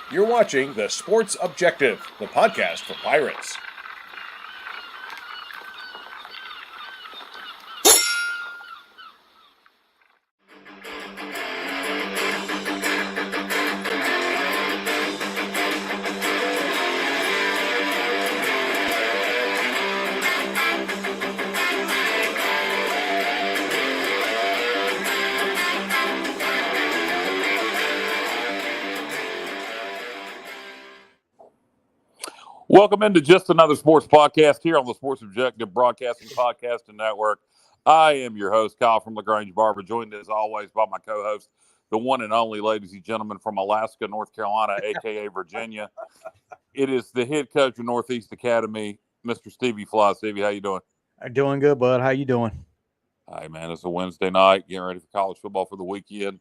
You're watching The Sports Objective, the podcast for Pirates. Welcome into just another sports podcast here on the Sports Objective Broadcasting Podcast and Network. I am your host, Kyle from LaGrange Barber, joined as always by my co-host, the one and only, ladies and gentlemen, from Alaska, North Carolina, a.k.a. Virginia. It is the head coach of Northeast Academy, Mr. Stevie Fly. Stevie, how you doing? Doing good, bud. How you doing? Hey, man, it's a Wednesday night, getting ready for college football for the weekend.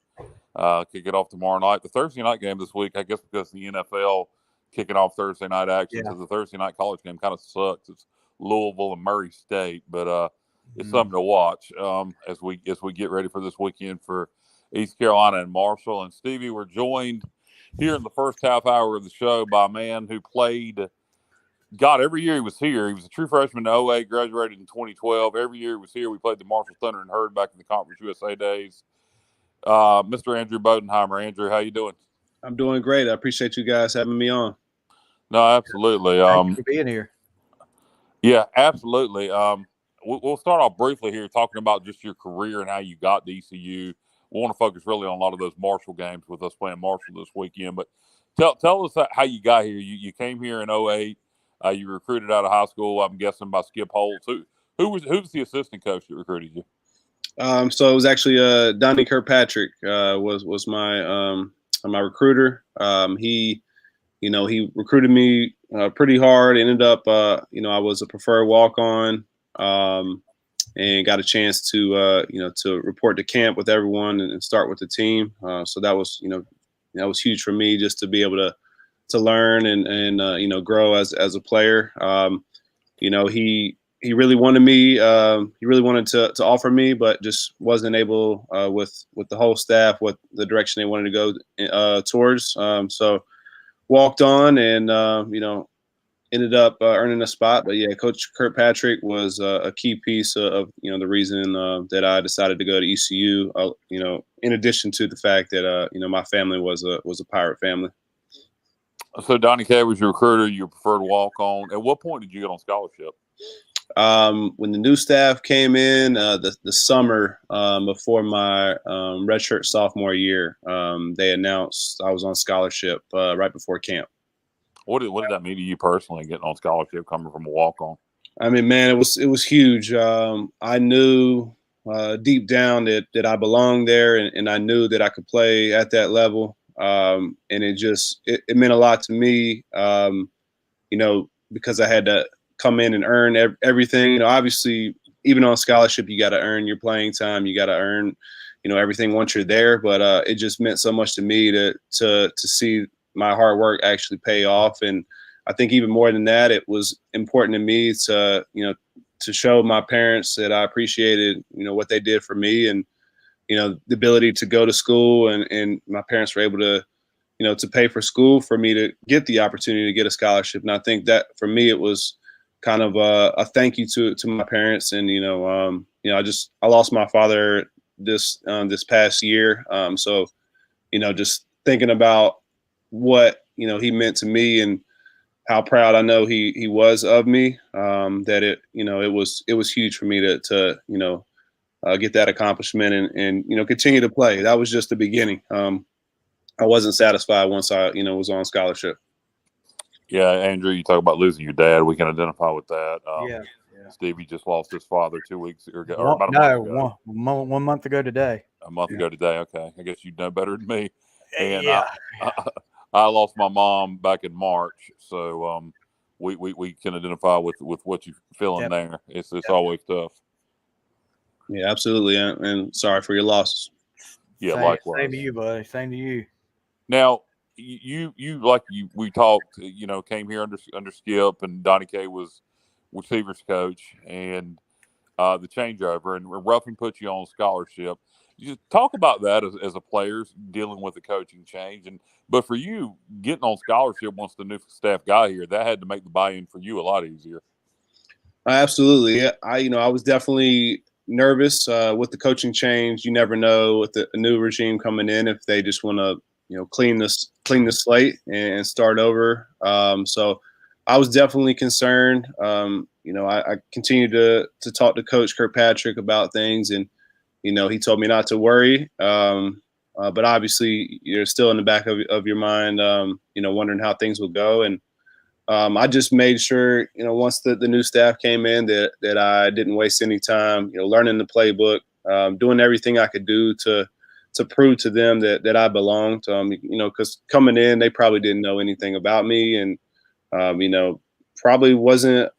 Kick it off tomorrow night. The Thursday night game this week, I guess because the NFL kicking off Thursday night action. So the Thursday night college game kind of sucks. It's Louisville and Murray State, but it's something to watch as we get ready for this weekend for East Carolina and Marshall. And Stevie, we're joined here in the first half hour of the show by a man who played. God, every year he was here. He was a true freshman in 08, graduated in 2012. Every year he was here. We played the Marshall Thunder and Herd back in the Conference USA days. Mr. Andrew Bodenheimer. Andrew, how you doing? I'm doing great. I appreciate you guys having me on. No, absolutely. Thank you for being here. Yeah, absolutely. We'll start off briefly here talking about just your career and how you got to ECU. We want to focus really on a lot of those Marshall games with us playing Marshall this weekend. But tell us how you got here. You came here in 08. You were recruited out of high school, I'm guessing, by Skip Holtz. Who was the assistant coach that recruited you? So it was actually Donnie Kirkpatrick was my recruiter. He recruited me pretty hard. Ended up, I was a preferred walk-on, and got a chance to report to camp with everyone and start with the team. So that was huge for me, just to be able to learn and grow as a player. He really wanted me. He really wanted to offer me, but just wasn't able with the whole staff, what the direction they wanted to go towards. So walked on and ended up earning a spot. But yeah, Coach Kirkpatrick was a key piece of the reason that I decided to go to ECU. In addition to the fact that my family was a Pirate family. So Donnie K was your recruiter. You preferred to walk on. At what point did you get on scholarship? When the new staff came in, the summer before my redshirt sophomore year, they announced I was on scholarship right before camp. What did that mean to you personally, getting on scholarship coming from a walk-on? I mean, man, it was huge. I knew deep down that I belonged there, and I knew that I could play at that level. And it meant a lot to me, because I had to come in and earn everything. Obviously, even on scholarship, you got to earn your playing time. You got to earn, everything once you're there. But it just meant so much to me to see my hard work actually pay off. And I think even more than that, it was important to me to show my parents that I appreciated, what they did for me, and the ability to go to school, and my parents were able to, to pay for school for me to get the opportunity to get a scholarship. And I think that for me, it was kind of a thank you to my parents. And, I lost my father this past year. So, just thinking about what, he meant to me and how proud I know he was of me, that it was huge for me to get that accomplishment and continue to play. That was just the beginning. I wasn't satisfied once I was on scholarship. Yeah, Andrew, you talk about losing your dad. We can identify with that. Yeah. Stevie just lost his father 2 weeks ago, or about a month ago. 1 month ago today. A month ago today. Okay, I guess you'd know better than me. And yeah. I lost my mom back in March, so we can identify with what you're feeling there. It's always tough. Yeah, absolutely, and sorry for your losses. Yeah, likewise. Same to you, buddy. Same to you. Now, we talked. Came here under Skip, and Donnie K was receivers coach, and the changeover, and Ruffin put you on scholarship. You talk about that as a player dealing with the coaching change, but for you getting on scholarship once the new staff got here, that had to make the buy-in for you a lot easier. Absolutely. Yeah. I was definitely nervous with the coaching change. You never know with a new regime coming in if they just want to, clean the slate and start over. So I was definitely concerned. I continued to talk to Coach Kirkpatrick about things, and he told me not to worry. But obviously, you're still in the back of your mind, wondering how things will go. And I just made sure, once the new staff came in, that I didn't waste any time, learning the playbook, doing everything I could do to prove to them that I belonged. Because coming in, they probably didn't know anything about me, and probably wasn't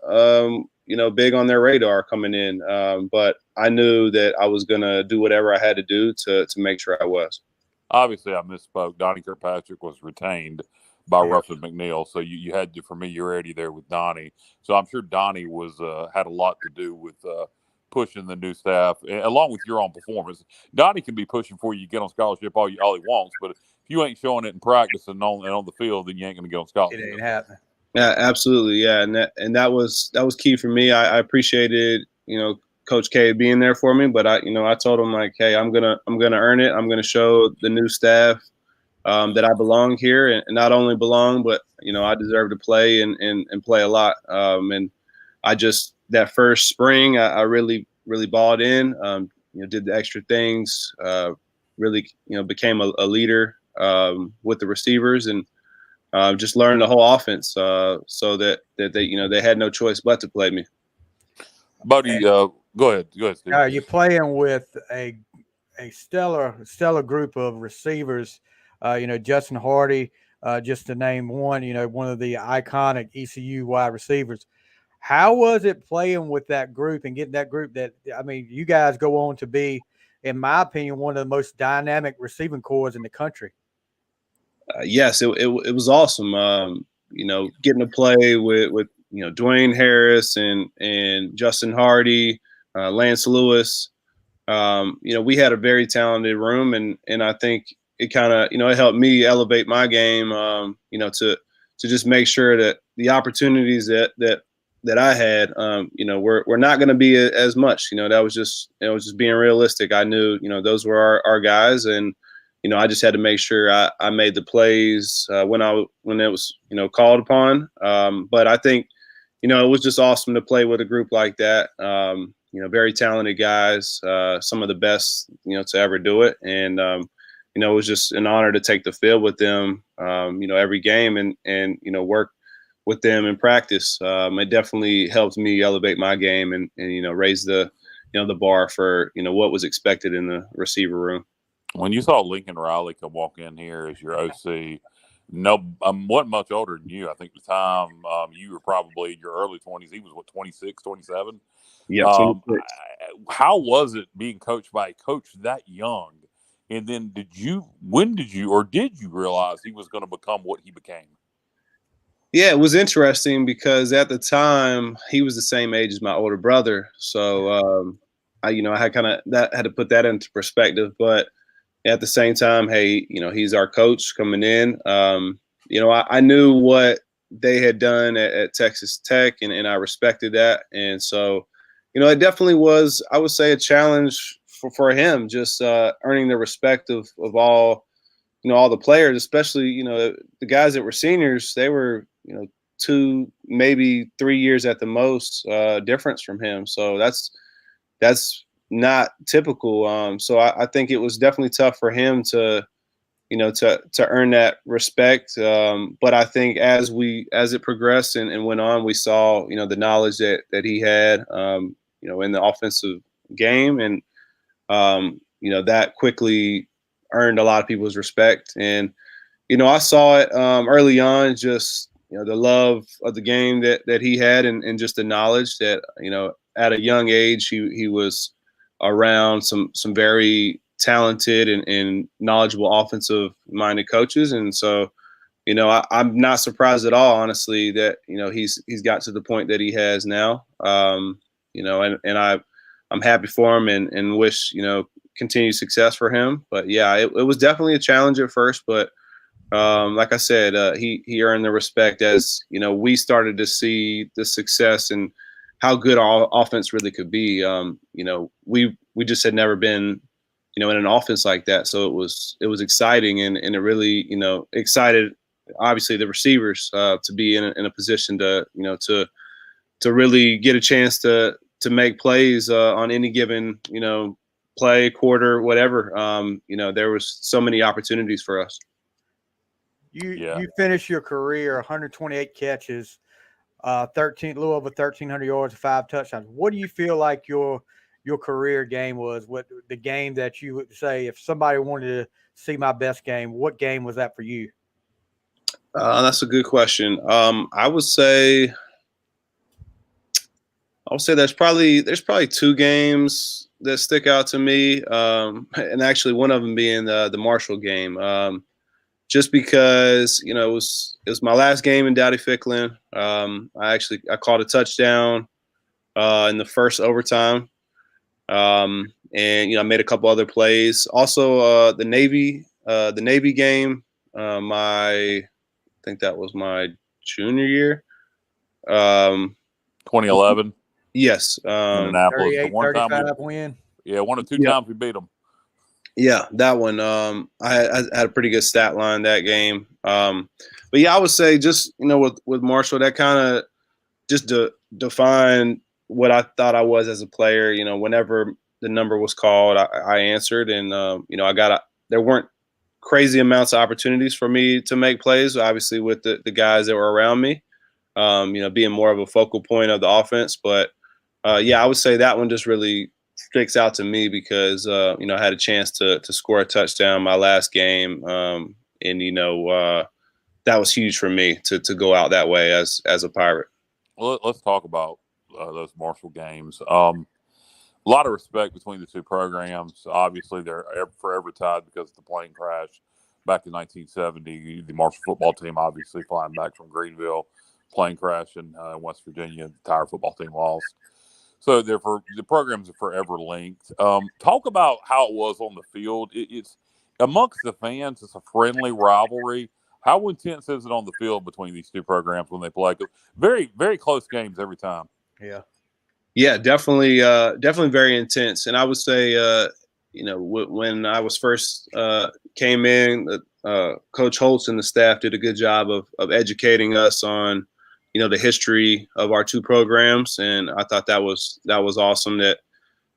big on their radar coming in. But I knew that I was gonna do whatever I had to do to make sure I was. Obviously, I misspoke. Donnie Kirkpatrick was retained by Ruffin McNeil, so you had familiarity there with Donnie. So I'm sure Donnie was had a lot to do with pushing the new staff, along with your own performance. Donnie can be pushing for you to get on scholarship all he wants, but if you ain't showing it in practice and on the field, then you ain't going to get on scholarship. It ain't happening. Yeah, absolutely. Yeah, and that was key for me. I appreciated Coach K being there for me, but I told him, like, hey, I'm gonna earn it. I'm gonna show the new staff that I belong here, and not only belong, but I deserve to play and play a lot. And I just that first spring, I really balled in. Did the extra things. Really, became a leader with the receivers, and just learned the whole offense. So that they had no choice but to play me. Buddy, go ahead, Steve. You're playing with a stellar group of receivers. Justin Hardy, just to name one. One of the iconic ECU wide receivers. How was it playing with that group and getting that group? You guys go on to be, in my opinion, one of the most dynamic receiving corps in the country. Yes, it was awesome. Getting to play with Dwayne Harris and Justin Hardy, Lance Lewis. We had a very talented room, and I think it kind of it helped me elevate my game. To just make sure that the opportunities that I had, we're not going to be as much. That was just being realistic. I knew those were our guys, and I just had to make sure I made the plays when it was called upon. But I think it was just awesome to play with a group like that. Very talented guys, some of the best to ever do it, and it was just an honor to take the field with them. Every game and work with them in practice. It definitely helped me elevate my game and raise the the bar for what was expected in the receiver room. When you saw Lincoln Riley come walk in here as your OC, wasn't much older than you. I think the time you were probably in your early 20s. He was, 26, 27? Yeah. How was it being coached by a coach that young? And then did you realize he was going to become what he became? Yeah, it was interesting because at the time he was the same age as my older brother. So, I had had to put that into perspective, but at the same time, hey, he's our coach coming in. I knew what they had done at Texas Tech, and I respected that. And so, it definitely was, I would say, a challenge for him, just earning the respect of all, all the players, especially, the guys that were seniors. They were, 2, maybe 3 years at the most difference from him. So that's not typical. So I think it was definitely tough for him to earn that respect. But I think as it progressed and went on, we saw, the knowledge that he had, in the offensive game. And, that quickly earned a lot of people's respect. And, I saw it early on, just, the love of the game that he had and just the knowledge that, at a young age, he was around some very talented and knowledgeable offensive minded coaches. And so, I'm not surprised at all, honestly, that, he's got to the point that he has now. And I'm happy for him and wish, continued success for him. But yeah, it was definitely a challenge at first, but like I said, he earned the respect as, we started to see the success and how good our offense really could be. We just had never been, in an offense like that. So it was exciting and it really, excited obviously the receivers to be in a position to, to really get a chance to make plays on any given, play, quarter, whatever. There was so many opportunities for us. You finished your career 128 catches, a little over 1,300 yards, 5 touchdowns. What do you feel like your career game was? What the game that you would say if somebody wanted to see my best game? What game was that for you? That's a good question. I would say there's probably 2 games that stick out to me, and actually one of them being the Marshall game. Just because it was my last game in Dowdy Ficklin. I caught a touchdown in the first overtime, and I made a couple other plays. Also, the Navy game. I think that was my junior year. 2011. Yes. Indianapolis. 38, 35 win. Yeah, 1 or 2 times we beat them. Yeah, that one. I had a pretty good stat line that game. But yeah, I would say just with Marshall, that kind of just defined what I thought I was as a player. Whenever the number was called, I answered, and there weren't crazy amounts of opportunities for me to make plays. Obviously, with the guys that were around me, being more of a focal point of the offense. But yeah, I would say that one just really sticks out to me because I had a chance to score a touchdown my last game, and that was huge for me to go out that way as a Pirate. Well, let's talk about those Marshall games. A lot of respect between the two programs. Obviously, they're forever tied because of the plane crash back in 1970. The Marshall football team obviously flying back from Greenville, plane crash in West Virginia. The entire football team lost. So therefore, the programs are forever linked. Talk about how it was on the field. It's amongst the fans. It's a friendly rivalry. How intense is it on the field between these two programs when they play? Very, very close games every time. Yeah, definitely very intense. And I would say, when I was first came in, Coach Holtz and the staff did a good job of educating us on the history of our two programs, and I thought that was awesome. That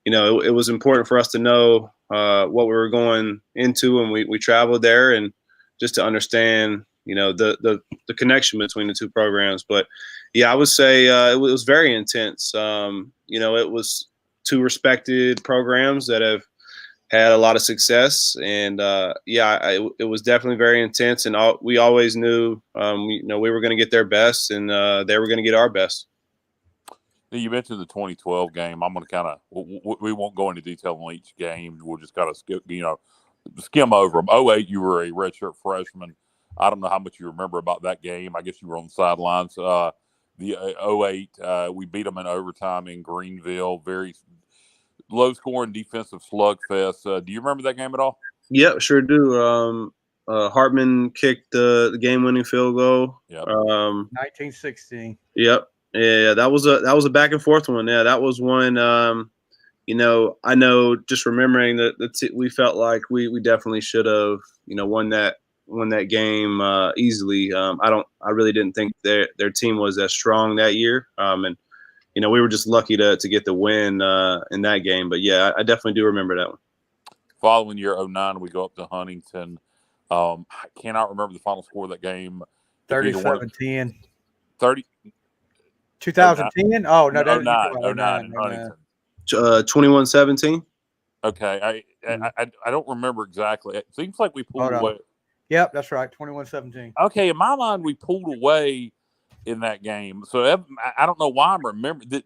it was important for us to know what we were going into, and we traveled there, and just to understand the connection between the two programs. But yeah, I would say it was very intense. It was 2 respected programs that have had a lot of success, and it was definitely very intense. And we always knew, we were going to get their best, and they were going to get our best. You mentioned the 2012 game. I'm going to we won't go into detail on each game. We'll just kind of skim over them. 2008, you were a redshirt freshman. I don't know how much you remember about that game. I guess you were on the sidelines. The 2008, we beat them in overtime in Greenville. Very low-scoring defensive slugfest. Do you remember that game at all? Yeah, sure do. Hartman kicked the game-winning field goal. Yep. 1916. Yep. Yeah, that was a back and forth one. Yeah, that was one. I know just remembering that we felt like we definitely should have won that game easily. I really didn't think their team was as strong that year. And we were just lucky to get the win in that game. But yeah, I definitely do remember that one. Following year 2009, we go up to Huntington. I cannot remember the final score of that game. 37-10. 30. 2010? Oh, no. 09 in Huntington. 21-17. Okay. I don't remember exactly. It seems like we pulled away. Yep, that's right. 21-17. Okay. In my mind, we pulled away in that game. So I don't know why I'm remembering.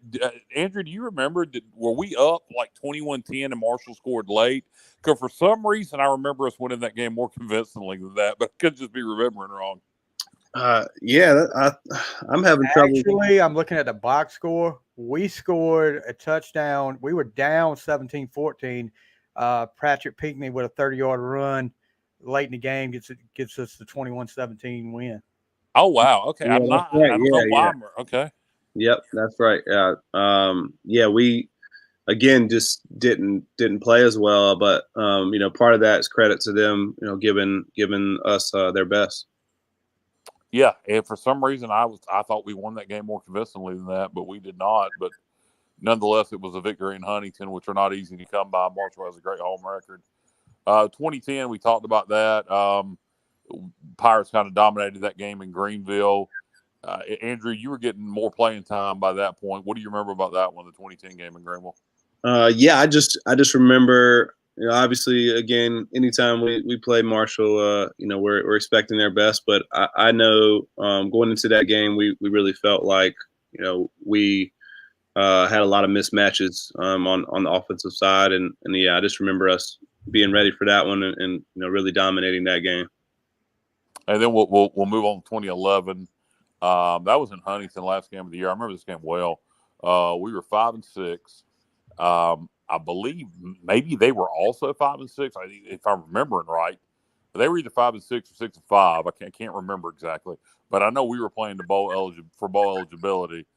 Andrew, do you remember? Were we up like 21-10 and Marshall scored late? Because for some reason, I remember us winning that game more convincingly than that, but I could just be remembering wrong. I'm having trouble. Actually, I'm looking at the box score. We scored a touchdown. We were down 17-14. Patrick Pinckney with a 30-yard run late in the game gets us the 21-17 win. Oh wow. Okay. Yeah, I'm not. right. I don't know why. Okay. Yep, that's right. We again just didn't play as well, but part of that is credit to them, giving us their best. Yeah, and for some reason I thought we won that game more convincingly than that, but we did not. But nonetheless, it was a victory in Huntington, which are not easy to come by. Marshall has a great home record. 2010, we talked about that. Pirates kind of dominated that game in Greenville. Andrew, you were getting more playing time by that point. What do you remember about that one, the 2010 game in Greenville? I just remember, obviously, again, anytime we play Marshall, we're expecting their best. But I know going into that game, we really felt like, we had a lot of mismatches on the offensive side, and I just remember us being ready for that one and really dominating that game. And then we'll move on to 2011. That was in Huntington, last game of the year. I remember this game well. We were 5-6. I believe maybe they were also 5-6, if I'm remembering right. But they were either 5-6 or 6-5. I can't remember exactly, but I know we were playing for bowl eligibility,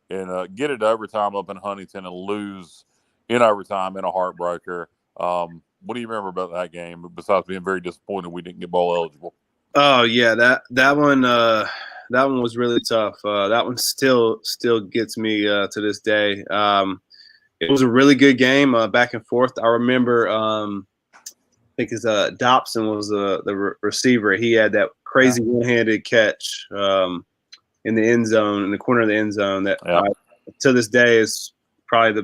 and get it to overtime up in Huntington and lose in overtime in a heartbreaker. What do you remember about that game? Besides being very disappointed we didn't get bowl eligible. Oh yeah, that one was really tough. That one still gets me to this day. It was a really good game, back and forth. I remember, I think Dobson was the receiver. He had that crazy one-handed catch in the end zone, in the corner of the end zone. That to this day is probably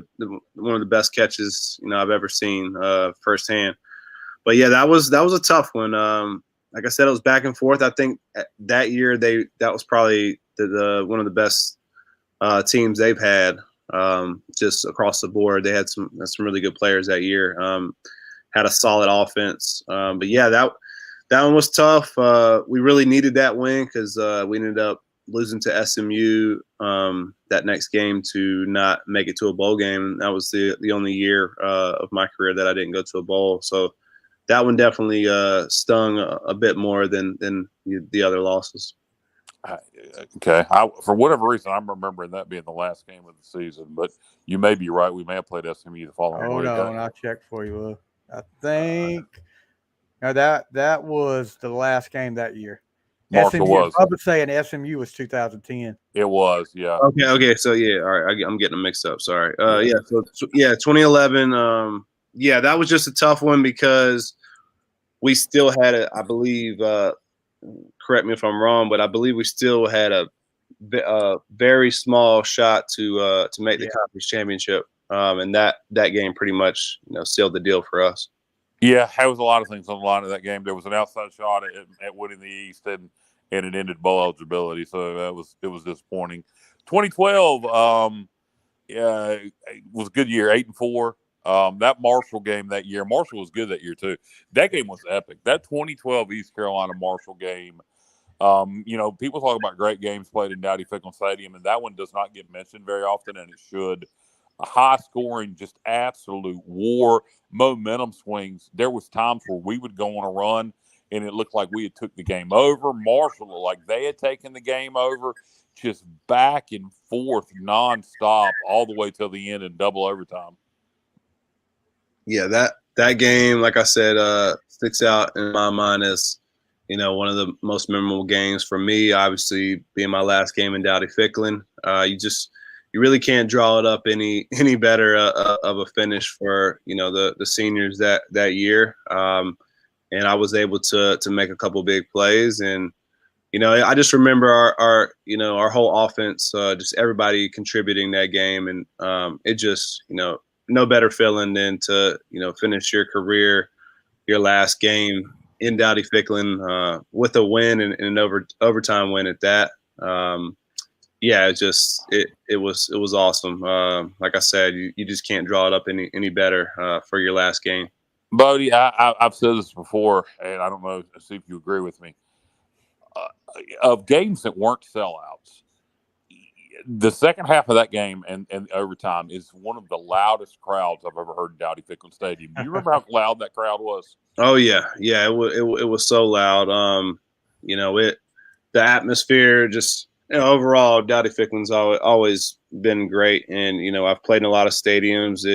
one of the best catches I've ever seen firsthand. But yeah, that was a tough one. Like I said, it was back and forth. I think that year that was probably the one of the best teams they've had. Just across the board, they had some really good players that year. Had a solid offense, but yeah, that one was tough. We really needed that win because we ended up losing to SMU that next game to not make it to a bowl game. That was the only year of my career that I didn't go to a bowl. So that one definitely stung a bit more than the other losses. Okay. For whatever reason, I'm remembering that being the last game of the season, but you may be right. We may have played SMU the following week. Hold on, I'll check for you. I think that was the last game that year. Marshall was. I would say an SMU was 2010. It was, yeah. Okay. So yeah, all right. I'm getting them mixed up. Sorry. So 2011. That was just a tough one because we still had I believe. Correct me if I'm wrong, but I believe we still had a very small shot to make the conference championship, and that game pretty much sealed the deal for us. Yeah, there was a lot of things on the line of that game. There was an outside shot at winning the East, and it ended bowl eligibility, so it was disappointing. 2012, it was a good year, 8-4. That Marshall game that year, Marshall was good that year too. That game was epic. That 2012 East Carolina Marshall game, people talk about great games played in Dowdy-Ficklen Stadium, and that one does not get mentioned very often, and it should. A high scoring, just absolute war, momentum swings. There was times where we would go on a run, and it looked like we had took the game over. Marshall looked like they had taken the game over, just back and forth nonstop all the way till the end in double overtime. Yeah, that game, like I said, sticks out in my mind as one of the most memorable games for me. Obviously, being my last game in Dowdy-Ficklen, you really can't draw it up any better of a finish for the seniors that year. And I was able to make a couple big plays, and I just remember our whole offense, just everybody contributing that game, and it just no better feeling than to finish your career, your last game in Dowdy-Ficklen with a win and an overtime win at that. It was awesome. Like I said, you just can't draw it up any better for your last game. Bodie, I've said this before, and I don't know, see if you agree with me. of games that weren't sellouts, the second half of that game and overtime is one of the loudest crowds I've ever heard in Dowdy Ficklen Stadium. Do you remember how loud that crowd was? Oh yeah, it was so loud. The atmosphere, just overall, Dowdy Ficklen's always been great, and I've played in a lot of stadiums.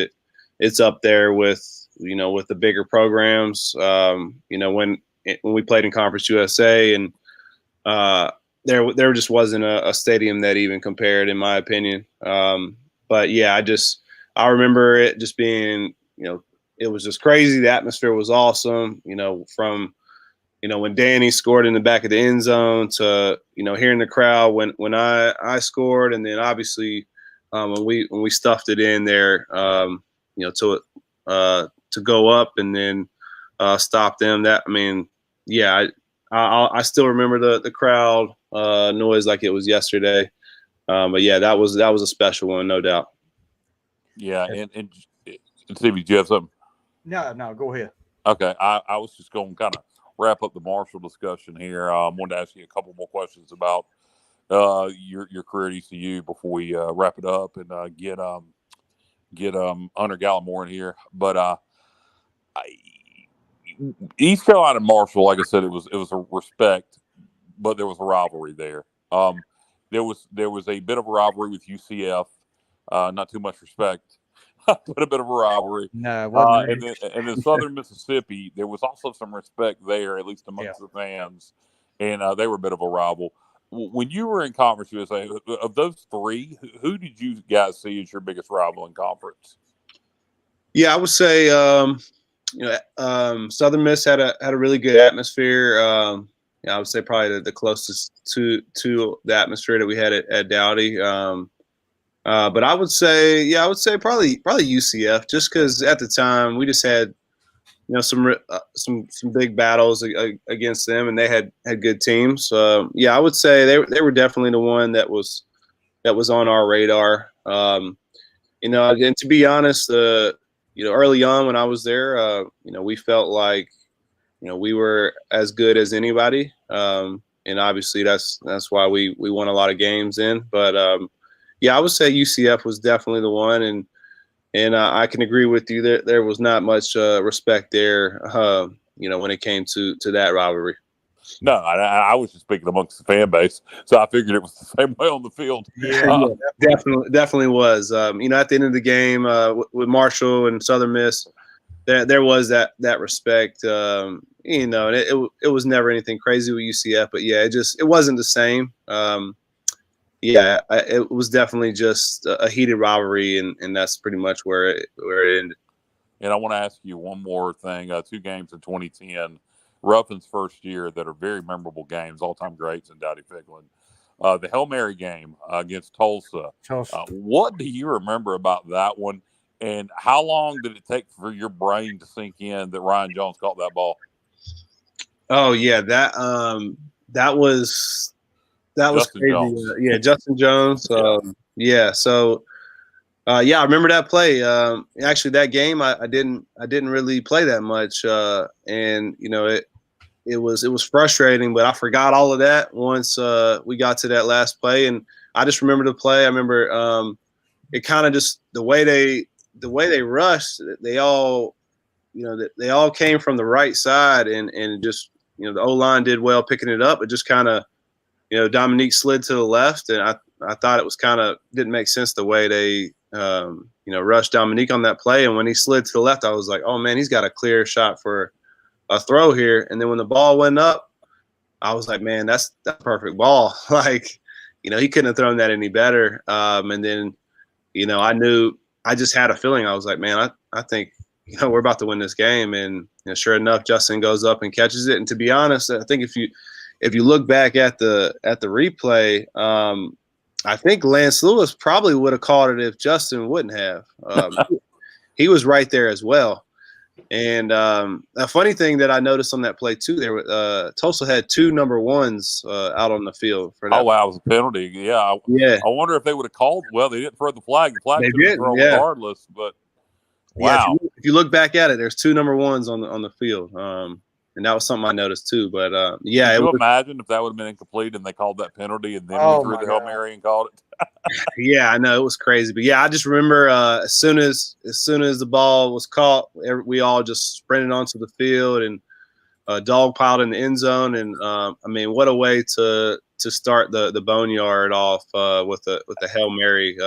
It's up there with with the bigger programs. When we played in Conference USA, and there just wasn't a stadium that even compared, in my opinion. But yeah, I remember it just being it was just crazy. The atmosphere was awesome. From when Danny scored in the back of the end zone to hearing the crowd when I scored, and then obviously when we stuffed it in there, to go up and then stop them. I still remember the crowd noise like it was yesterday. But yeah, that was a special one, no doubt. Yeah, and Stevie, do you have something? No, go ahead. Okay, I was just going to kind of wrap up the Marshall discussion here. I wanted to ask you a couple more questions about your career at ECU before we wrap it up and get Hunter Gallimore in here. But East Carolina and Marshall, like I said, it was a respect, but there was a rivalry there. There was a bit of a rivalry with UCF, not too much respect, but a bit of a rivalry. No, it wasn't and then Southern Mississippi, there was also some respect there, at least amongst the fans, and they were a bit of a rival. When you were in Conference USA, of those three, who did you guys see as your biggest rival in conference? Yeah, I would say Southern Miss had a really good atmosphere. I would say probably the closest to the atmosphere that we had at Dowdy. But I would say probably UCF, just because at the time we just had some big battles against them, and they had good teams. I would say they were definitely the one that was on our radar. And to be honest, early on when I was there, we felt like we were as good as anybody, and obviously that's why we won a lot of games in. But I would say UCF was definitely the one, and I can agree with you that there was not much respect there, when it came to that rivalry. No, I was just speaking amongst the fan base, so I figured it was the same way on the field. Yeah, definitely was. At the end of the game with Marshall and Southern Miss, there was that respect. And it was never anything crazy with UCF, but yeah, it wasn't the same. It was definitely just a heated rivalry, and that's pretty much where it ended. And I want to ask you one more thing. 2 games in 2010, Ruffin's first year, that are very memorable games, all-time greats in Dowdy Ficklen. The Hail Mary game against Tulsa. What do you remember about that one, and how long did it take for your brain to sink in that Ryan Jones caught that ball? Oh yeah, that was Justin crazy. Jones. Justin Jones. I remember that play. Actually, that game I didn't really play that much, and it was frustrating. But I forgot all of that once we got to that last play, and I just remember the play. I remember it kind of just the way they rushed. They all came from the right side, and just the O-line did well picking it up. It just kind of Dominique slid to the left, and I thought it was kind of didn't make sense the way they rushed Dominique on that play. And when he slid to the left, I was like, oh man, he's got a clear shot for a throw here. And then when the ball went up, I was like, man, that's the perfect ball. Like, he couldn't have thrown that any better. And then, I just had a feeling. I was like, man, I think, we're about to win this game. And sure enough, Justin goes up and catches it. And to be honest, I think if you look back at the replay, I think Lance Lewis probably would have caught it if Justin wouldn't have. He was right there as well. And a funny thing that I noticed on that play too, Tulsa had 2 number 1s out on the field for that. Oh wow, it was a penalty. Yeah. I wonder if they would have called. Well, they didn't throw the flag. The flag could have thrown regardless. But wow, if you look back at it, there's 2 number 1s on the field. and that was something I noticed too. But yeah, Can you imagine if that would have been incomplete and they called that penalty and then we threw the Hail Mary and called it? Yeah, I know, it was crazy. But yeah, I just remember as soon as the ball was caught, we all just sprinted onto the field and dogpiled in the end zone. And I mean, what a way to start the boneyard off with a Hail Mary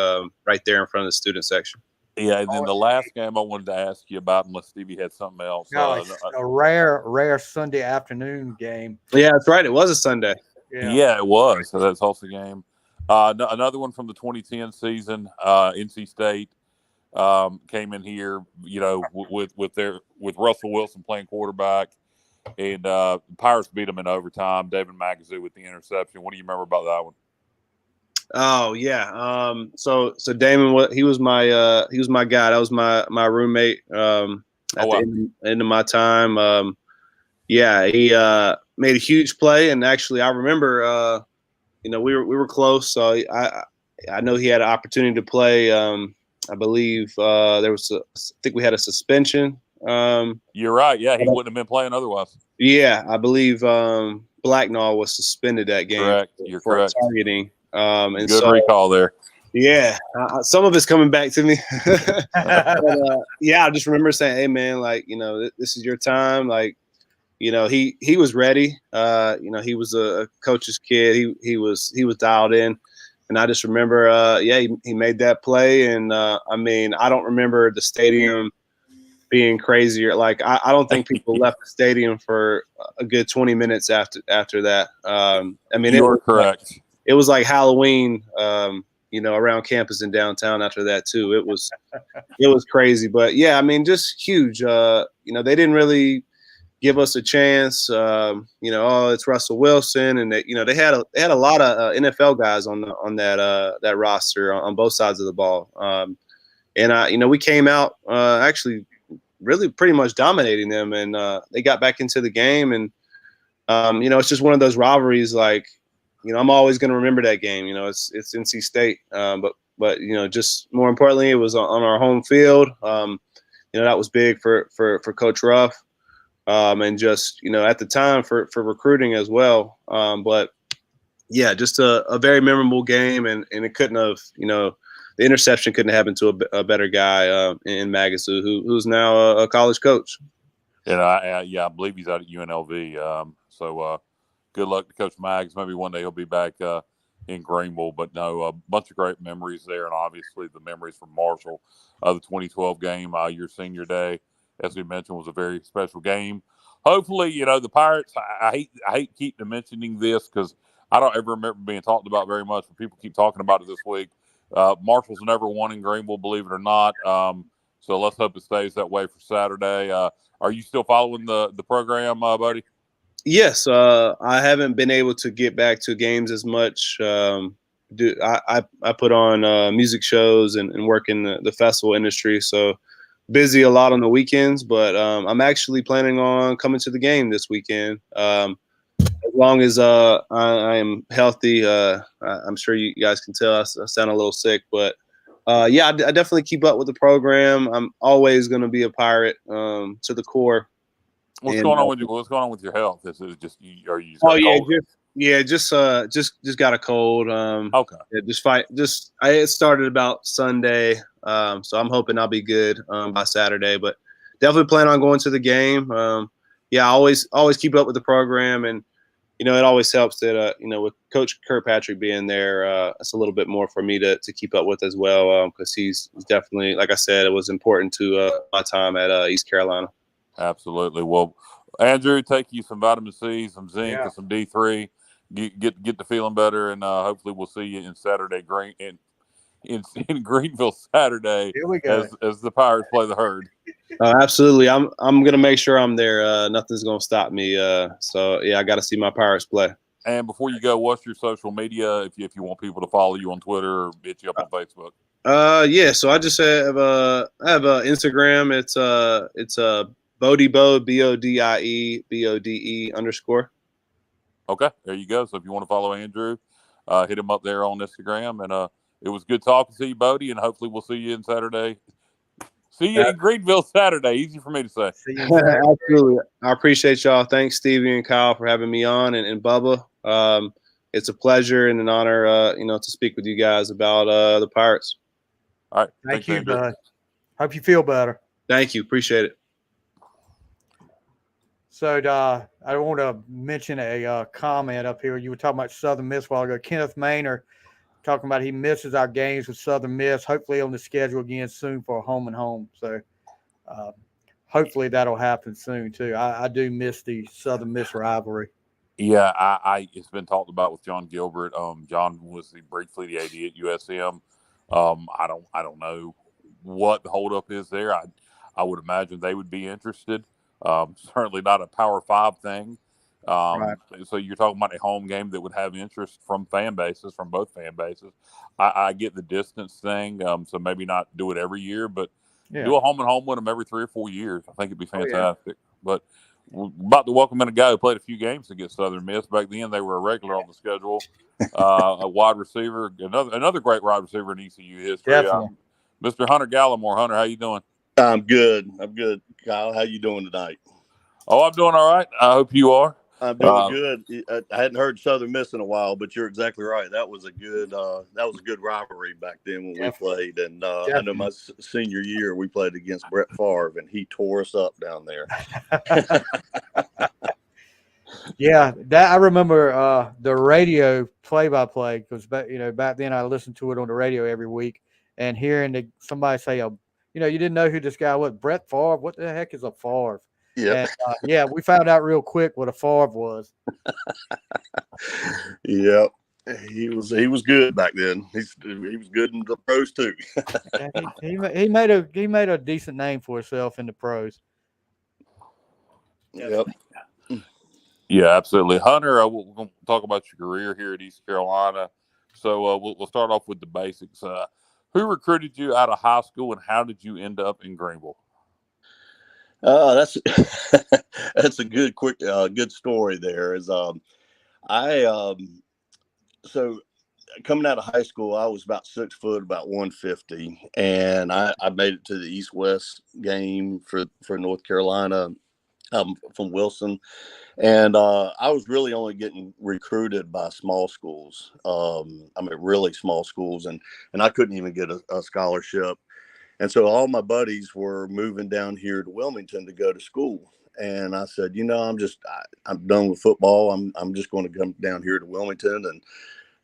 right there in front of the student section. Yeah, and then the last game I wanted to ask you about, unless Stevie had something else. No, it's a rare Sunday afternoon game. Yeah, that's right. It was a Sunday. Yeah, it was. So that's also a game. Another one from the 2010 season, NC State came in here, with Russell Wilson playing quarterback, and Pirates beat them in overtime. David Magazoo with the interception. What do you remember about that one? Oh yeah. So Damon, he was my guy. That was my roommate the end of my time. Yeah, he made a huge play, and actually I remember we were close. So I know he had an opportunity to play. I believe I think we had a suspension. You're right. Yeah, he wouldn't have been playing otherwise. Yeah, I believe Blacknall was suspended that game. Correct. You're correct. Targeting. And good recall there. Yeah, some of it's coming back to me. But, yeah, I just remember saying, "Hey, man, like this is your time." Like, he was ready. He was a coach's kid. He was dialed in, and I just remember, he made that play. And I mean, I don't remember the stadium being crazier. Like, I don't think people left the stadium for a good 20 minutes after that. I mean, you're correct. It was like Halloween, around campus in downtown after that too. It was crazy, but yeah, I mean, just huge. They didn't really give us a chance. It's Russell Wilson, and they had a lot of NFL guys on that roster on both sides of the ball. And we came out actually really pretty much dominating them, and they got back into the game, and it's just one of those rivalries like. I'm always going to remember that game. It's NC State, but just more importantly, it was on our home field. That was big for Coach Ruff, and just at the time for recruiting as well. But yeah, just a very memorable game, and it couldn't have the interception couldn't have happened to a better guy in Magazoo, who's now a college coach. And I believe he's out at UNLV. Good luck to Coach Maggs. Maybe one day he'll be back in Greenville. But no, a bunch of great memories there, and obviously the memories from Marshall. The 2012 game, your senior day, as we mentioned, was a very special game. Hopefully, the Pirates. I hate keep mentioning this because I don't ever remember being talked about very much, but people keep talking about it this week. Marshall's never won in Greenville, believe it or not. So let's hope it stays that way for Saturday. Are you still following the program, buddy? Yes, I haven't been able to get back to games as much. I put on music shows and work in the festival industry, so busy a lot on the weekends. But I'm actually planning on coming to the game this weekend. As long as I am healthy, I'm sure you guys can tell I sound a little sick, but yeah, I definitely keep up with the program. I'm always going to be a Pirate to the core. What's going on with your health? Is it just are you? Just got a cold. Okay. It started about Sunday, so I'm hoping I'll be good by Saturday. But definitely plan on going to the game. I always keep up with the program, and it always helps that with Coach Kirkpatrick being there, it's a little bit more for me to keep up with as well, because he's definitely, like I said, it was important to my time at East Carolina. Absolutely. Well, Andrew, take you some vitamin C, some zinc, and some D3. Get the feeling better, and hopefully we'll see you in Greenville Saturday. Here we go. As the Pirates play the Herd. Absolutely. I'm gonna make sure I'm there. Nothing's gonna stop me. So yeah, I got to see my Pirates play. And before you go, what's your social media if you want people to follow you on Twitter or hit you up on Facebook? Yeah. So I just have Instagram. It's Bodie_. _. Okay, there you go. So if you want to follow Andrew, hit him up there on Instagram. And it was good talking to you, Bodie, and hopefully we'll see you in Saturday See you in Greenville Saturday. Easy for me to say. See you Saturday. Absolutely. I appreciate y'all. Thanks, Stevie and Kyle, for having me on, and Bubba. It's a pleasure and an honor, to speak with you guys about the Pirates. All right. Thank Thanks, you, Andrew. bud. Hope you feel better. Thank you. Appreciate it. So I want to mention a comment up here. You were talking about Southern Miss a while ago. Kenneth Maynard talking about he misses our games with Southern Miss. Hopefully on the schedule again soon for a home and home. So hopefully that'll happen soon too. I do miss the Southern Miss rivalry. Yeah, it's been talked about with John Gilbert. John was briefly the AD at USM. I don't know what the holdup is there. I would imagine they would be interested. Certainly not a Power 5 thing. Right. So you're talking about a home game that would have interest from fan bases, from both fan bases. I get the distance thing, so maybe not do it every year, but do a home and home with them every 3 or 4 years. I think it'd be fantastic. But we're about to welcome in a guy who played a few games against Southern Miss. Back then, they were a regular on the schedule. A wide receiver, another great wide receiver in ECU history. Mr. Hunter Gallimore. Hunter, how you doing? I'm good. Kyle, how you doing tonight? Oh, I'm doing all right. I hope you are. I'm doing good. I hadn't heard Southern Miss in a while, but you're exactly right. That was a good rivalry back then when we played. And I know my senior year we played against Brett Favre, and he tore us up down there. Yeah, that I remember the radio play-by-play because back then I listened to it on the radio every week, and hearing somebody say, you didn't know who this guy was, Brett Favre. What the heck is a Favre? Yeah, we found out real quick what a Favre was. Yep, he was good back then. He was good in the pros too. he made a decent name for himself in the pros. Yep. Yeah, absolutely. Hunter, we're going to talk about your career here at East Carolina. So we'll start off with the basics. Who recruited you out of high school, and how did you end up in Greenville? That's a good story. There is so coming out of high school, I was about 6 foot, about 150, and I made it to the East-West game for North Carolina. I'm from Wilson. And I was really only getting recruited by small schools. Really small schools, and I couldn't even get a scholarship. And so all my buddies were moving down here to Wilmington to go to school. And I said, I'm done with football. I'm just going to come down here to Wilmington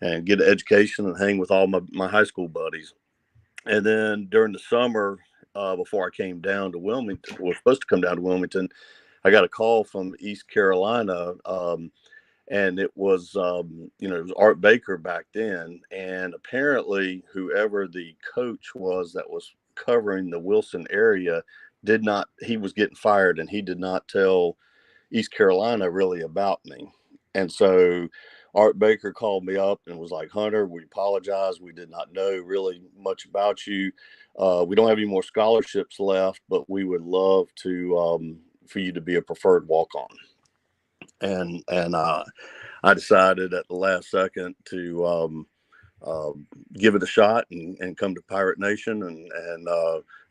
and get an education and hang with all my high school buddies. And then during the summer, before I came down to Wilmington, was supposed to come down to Wilmington, I got a call from East Carolina, and it was, it was Art Baker back then. And apparently whoever the coach was that was covering the Wilson area he was getting fired, and he did not tell East Carolina really about me. And so Art Baker called me up and was like, Hunter, we apologize. We did not know really much about you. We don't have any more scholarships left, but we would love to, for you to be a preferred walk-on. And I decided at the last second to give it a shot and come to Pirate Nation, and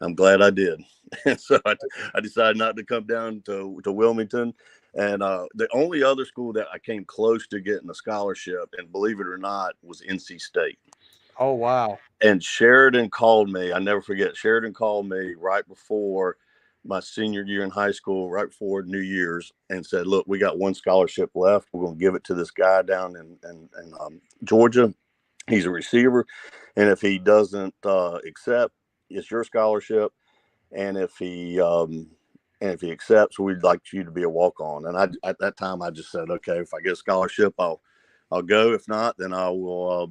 I'm glad I did. And so I decided not to come down to Wilmington. And the only other school that I came close to getting a scholarship, and believe it or not, was NC State. Oh, wow. And Sheridan called me. I never forget. Sheridan called me right before my senior year in high school, right before New Year's, and said, look, we got one scholarship left. We're going to give it to this guy down in Georgia. He's a receiver. And if he doesn't accept, it's your scholarship. And if he accepts, we'd like you to be a walk-on. And at that time, I just said, okay, if I get a scholarship, I'll go. If not, then I will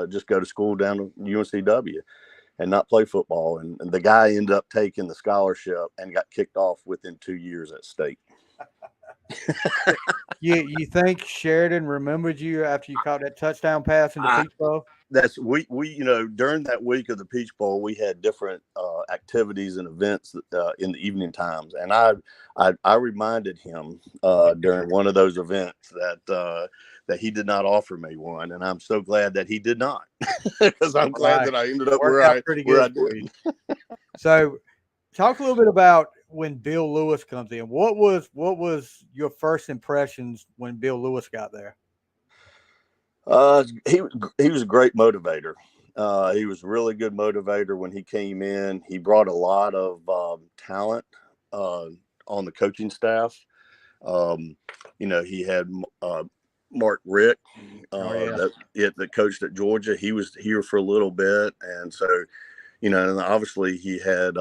just go to school down to UNCW and not play football. And the guy ended up taking the scholarship and got kicked off within 2 years at state. You think Sheridan remembered you after you caught that touchdown pass in the Peach Bowl? That's we during that week of the Peach Bowl, we had different activities and events in the evening times, and I reminded him during one of those events that he did not offer me one, and I'm so glad that he did not, because I'm glad that I ended up where I did. So Talk a little bit about when Bill Lewis comes in. What was your first impressions when Bill Lewis got there? He was a great motivator. He was a really good motivator when he came in. He brought a lot of talent on the coaching staff. He had Mark Rick, that coached at Georgia. He was here for a little bit, and so and obviously he had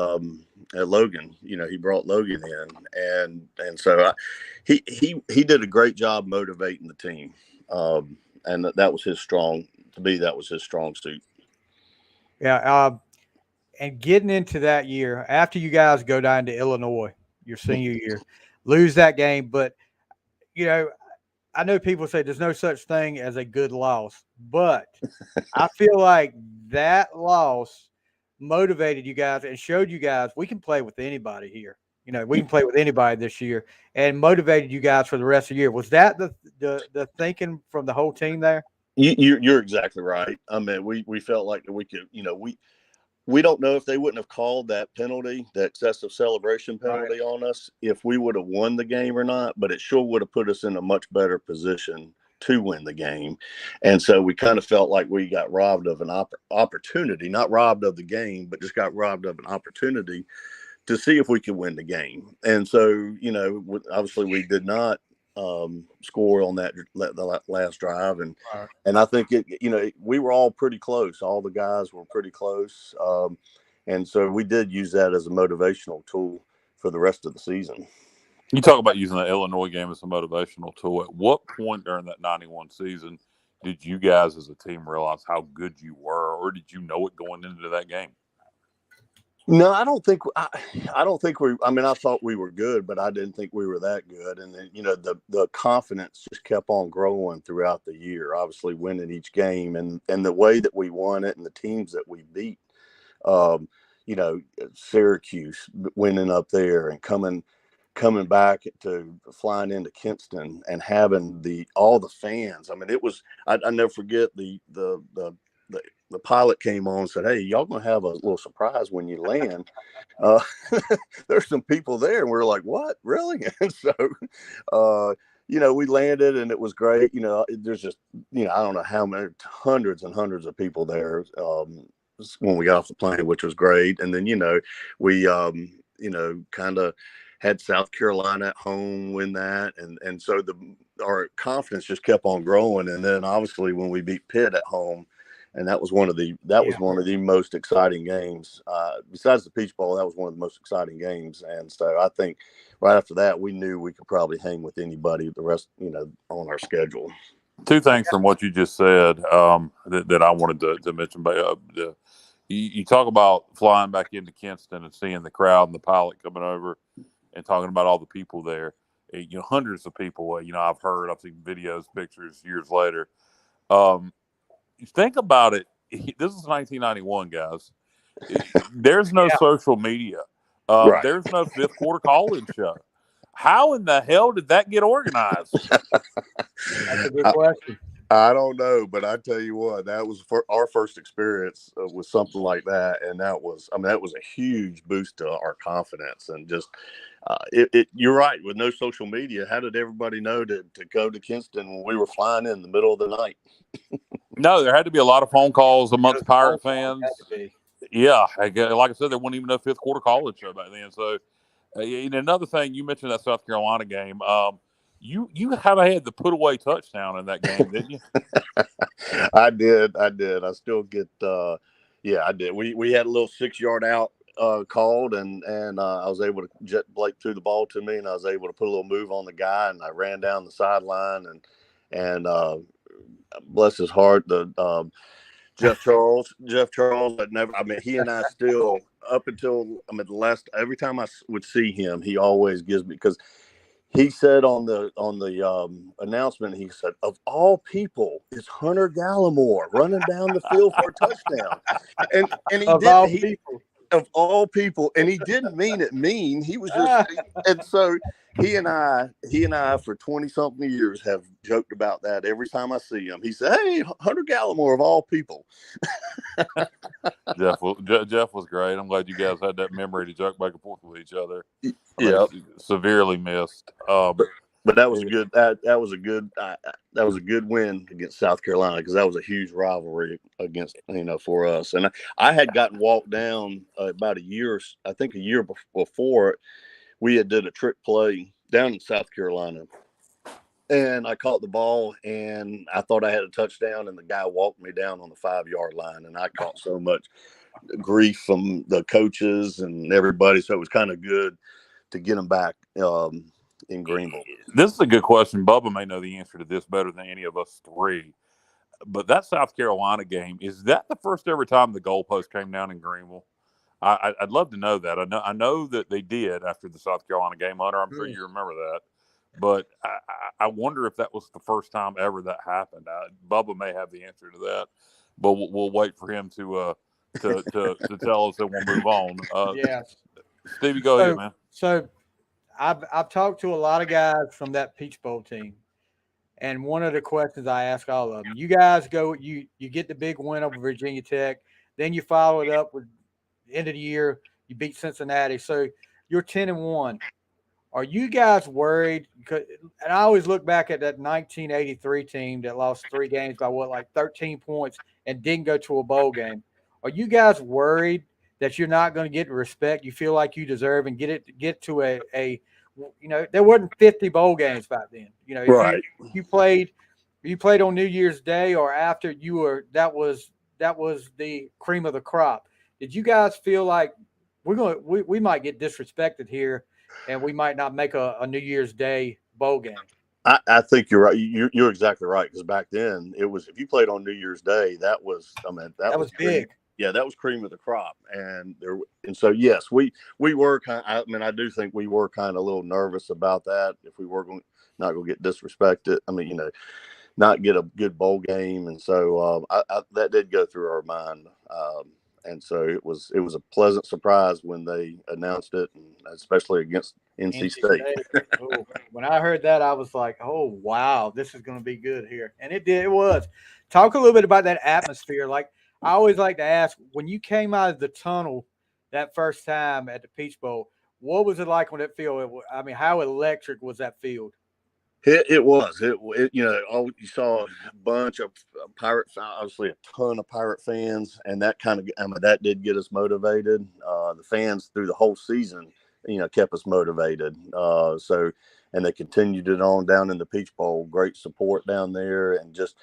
Logan. He brought Logan in, and so he did a great job motivating the team, and that was his strong. To me, that was his strong suit. Yeah, and getting into that year after you guys go down to Illinois, your senior year, lose that game, but I know people say there's no such thing as a good loss, but I feel like that loss motivated you guys and showed you guys we can play with anybody here. We can play with anybody this year, and motivated you guys for the rest of the year. Was that the thinking from the whole team there? You're exactly right. I mean, we felt like we could, we don't know if they wouldn't have called that penalty, the excessive celebration penalty on us, if we would have won the game or not, but it sure would have put us in a much better position to win the game. And so we kind of felt like we got robbed of an opportunity, not robbed of the game, but just got robbed of an opportunity to see if we could win the game. And so, obviously we did not score on the last drive, and I think we were all pretty close. All the guys were pretty close, and so we did use that as a motivational tool for the rest of the season. You talk about using the Illinois game as a motivational tool. At what point during that 91 season did you guys as a team realize how good you were, or did you know it going into that game? No, I don't think we. I mean, I thought we were good, but I didn't think we were that good. And then, the confidence just kept on growing throughout the year. Obviously, winning each game, and the way that we won it, and the teams that we beat. Syracuse winning up there and coming back to flying into Kinston and having all the fans. I mean, it was. I never forget the pilot came on and said, "Hey, y'all gonna have a little surprise when you land." There's some people there, and we're like, "What, really?" And so, we landed, and it was great. There's just, I don't know how many, hundreds and hundreds of people there when we got off the plane, which was great. And then, we, kind of had South Carolina at home win that, and so our confidence just kept on growing. And then obviously when we beat Pitt at home. And that was one of the most exciting games. Besides the Peach Bowl, that was one of the most exciting games. And so I think right after that, we knew we could probably hang with anybody the rest, on our schedule. Two things from what you just said that I wanted to mention. You talk about flying back into Kinston and seeing the crowd and the pilot coming over and talking about all the people there. Hundreds of people. I've seen videos, pictures years later. Think about it. This is 1991, guys. There's no social media. Right. There's no fifth quarter call-in show. How in the hell did that get organized? That's a good question. I don't know, but I tell you what, that was our first experience with something like that, and that was a huge boost to our confidence. And just you're right, with no social media, how did everybody know to go to Kinston when we were flying in the middle of the night? No, there had to be a lot of phone calls amongst Pirate fans. Yeah, like I said, there wasn't even a fifth quarter college show back then. So, another thing, you mentioned that South Carolina game. You kind of had the put away touchdown in that game, didn't you? I did. I still get. I did. We had a little 6-yard out called, and I was able to jet Blake threw the ball to me, and I was able to put a little move on the guy, and I ran down the sideline, and bless his heart, Jeff Charles, he and I still, up until, the last, every time I would see him, he always gives me, because he said on the announcement, he said, of all people, it's Hunter Gallimore running down the field for a touchdown. And he of did. All people. of all people, and he didn't mean it mean. He was just, and so he and I for 20 something years have joked about that every time I see him. He said, "Hey, Hunter Gallimore of all people." Jeff was great. I'm glad you guys had that memory to joke back and forth with each other. Yeah, severely missed. But that was a good that was a good win against South Carolina, because that was a huge rivalry against, for us. And I had gotten walked down about a year before. We had did a trick play down in South Carolina, and I caught the ball, and I thought I had a touchdown, and the guy walked me down on the 5-yard line, and I caught so much grief from the coaches and everybody. So it was kind of good to get him back in Greenville. This is a good question. Bubba may know the answer to this better than any of us three. But that South Carolina game, is that the first ever time the goalpost came down in Greenville? I'd love to know that. I know that they did after the South Carolina game, Hunter. I'm sure you remember that. But I wonder if that was the first time ever that happened. Bubba may have the answer to that, but we'll wait for him to tell us, and we'll move on. Yeah, Stevie, go ahead, man. So I've talked to a lot of guys from that Peach Bowl team, and one of the questions I ask all of them: you guys go, you get the big win over Virginia Tech, then you follow it up with end of the year you beat Cincinnati, so you're 10-1. Are you guys worried? And I always look back at that 1983 team that lost 3 games by 13 points and didn't go to a bowl game. Are you guys worried that you're not going to get the respect you feel like you deserve and get to a there wasn't 50 bowl games back then. Right. You played on New Year's Day or after that was the cream of the crop. Did you guys feel like we might get disrespected here, and we might not make a New Year's Day bowl game? I think you're right. You're exactly right, because back then it was, if you played on New Year's Day, that was big. Yeah, that was cream of the crop, and so yes, we were kind of, I do think we were kind of a little nervous about that, if we were not going to get disrespected. Not get a good bowl game, and so that did go through our mind. And so it was a pleasant surprise when they announced it, and especially against NC State. Oh, when I heard that, I was like, "Oh wow, this is going to be good here," and it did. It was. Talk a little bit about that atmosphere. Like, I always like to ask, when you came out of the tunnel that first time at the Peach Bowl, what was it like on that field? How electric was that field? It was. You saw a bunch of Pirate, obviously a ton of Pirate fans, and that kind of, that did get us motivated. The fans through the whole season, kept us motivated. And they continued it on down in the Peach Bowl. Great support down there, and just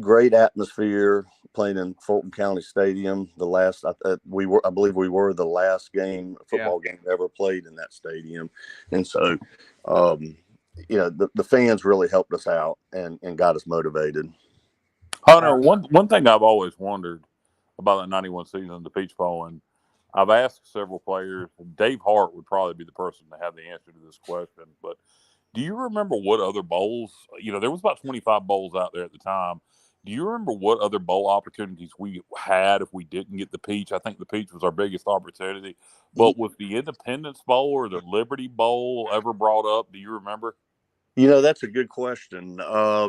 great atmosphere playing in Fulton County Stadium. The last I believe we were the last football game ever played in that stadium, and so. The fans really helped us out and got us motivated. Hunter, one thing I've always wondered about that 91 season, the Peach Bowl, and I've asked several players, Dave Hart would probably be the person to have the answer to this question, but do you remember what other bowls, there was about 25 bowls out there at the time. Do you remember what other bowl opportunities we had if we didn't get the Peach? I think the Peach was our biggest opportunity. But was the Independence Bowl or the Liberty Bowl ever brought up? Do you remember? That's a good question. I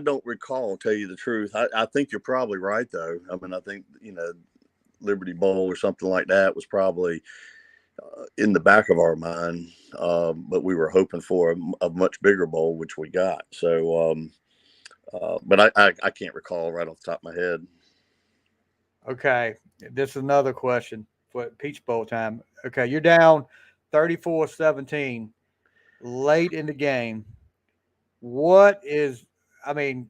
don't recall, tell you the truth. I think you're probably right, though. I think, Liberty Bowl or something like that was probably in the back of our mind. But we were hoping for a much bigger bowl, which we got. So, but I can't recall right off the top of my head. Okay. This is another question for Peach Bowl time. Okay. You're down 34-17 late in the game. What is being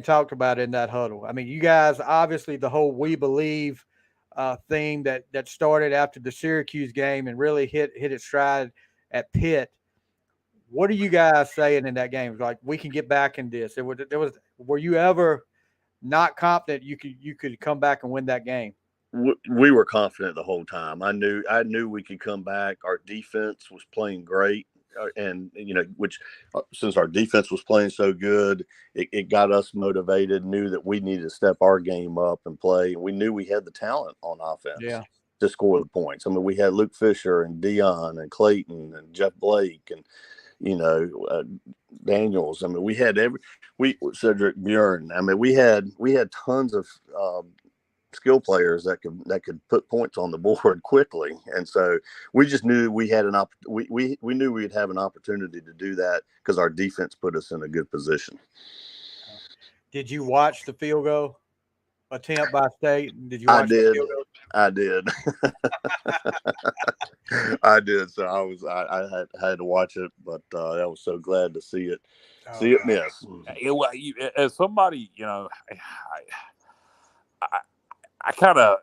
talked about in that huddle? You guys, obviously the whole "we believe" theme that started after the Syracuse game and really hit its stride at Pitt. What are you guys saying in that game? Like, we can get back in this. Were you ever not confident you could come back and win that game? We were confident the whole time. I knew we could come back. Our defense was playing great and which since our defense was playing so good, it got us motivated. Knew that we needed to step our game up and play. We knew we had the talent on offense to score the points. I mean, we had Luke Fisher and Dion and Clayton and Jeff Blake and Daniels. I mean, we had Cedric Bjorn. I mean, we had tons of skill players that could put points on the board quickly, and so we just knew we had we knew we'd have an opportunity to do that because our defense put us in a good position. Did you watch the field goal attempt by State? Did you watch the field goal? I did. I did. So I had to watch it, but I was so glad to see it miss. As somebody, I kind of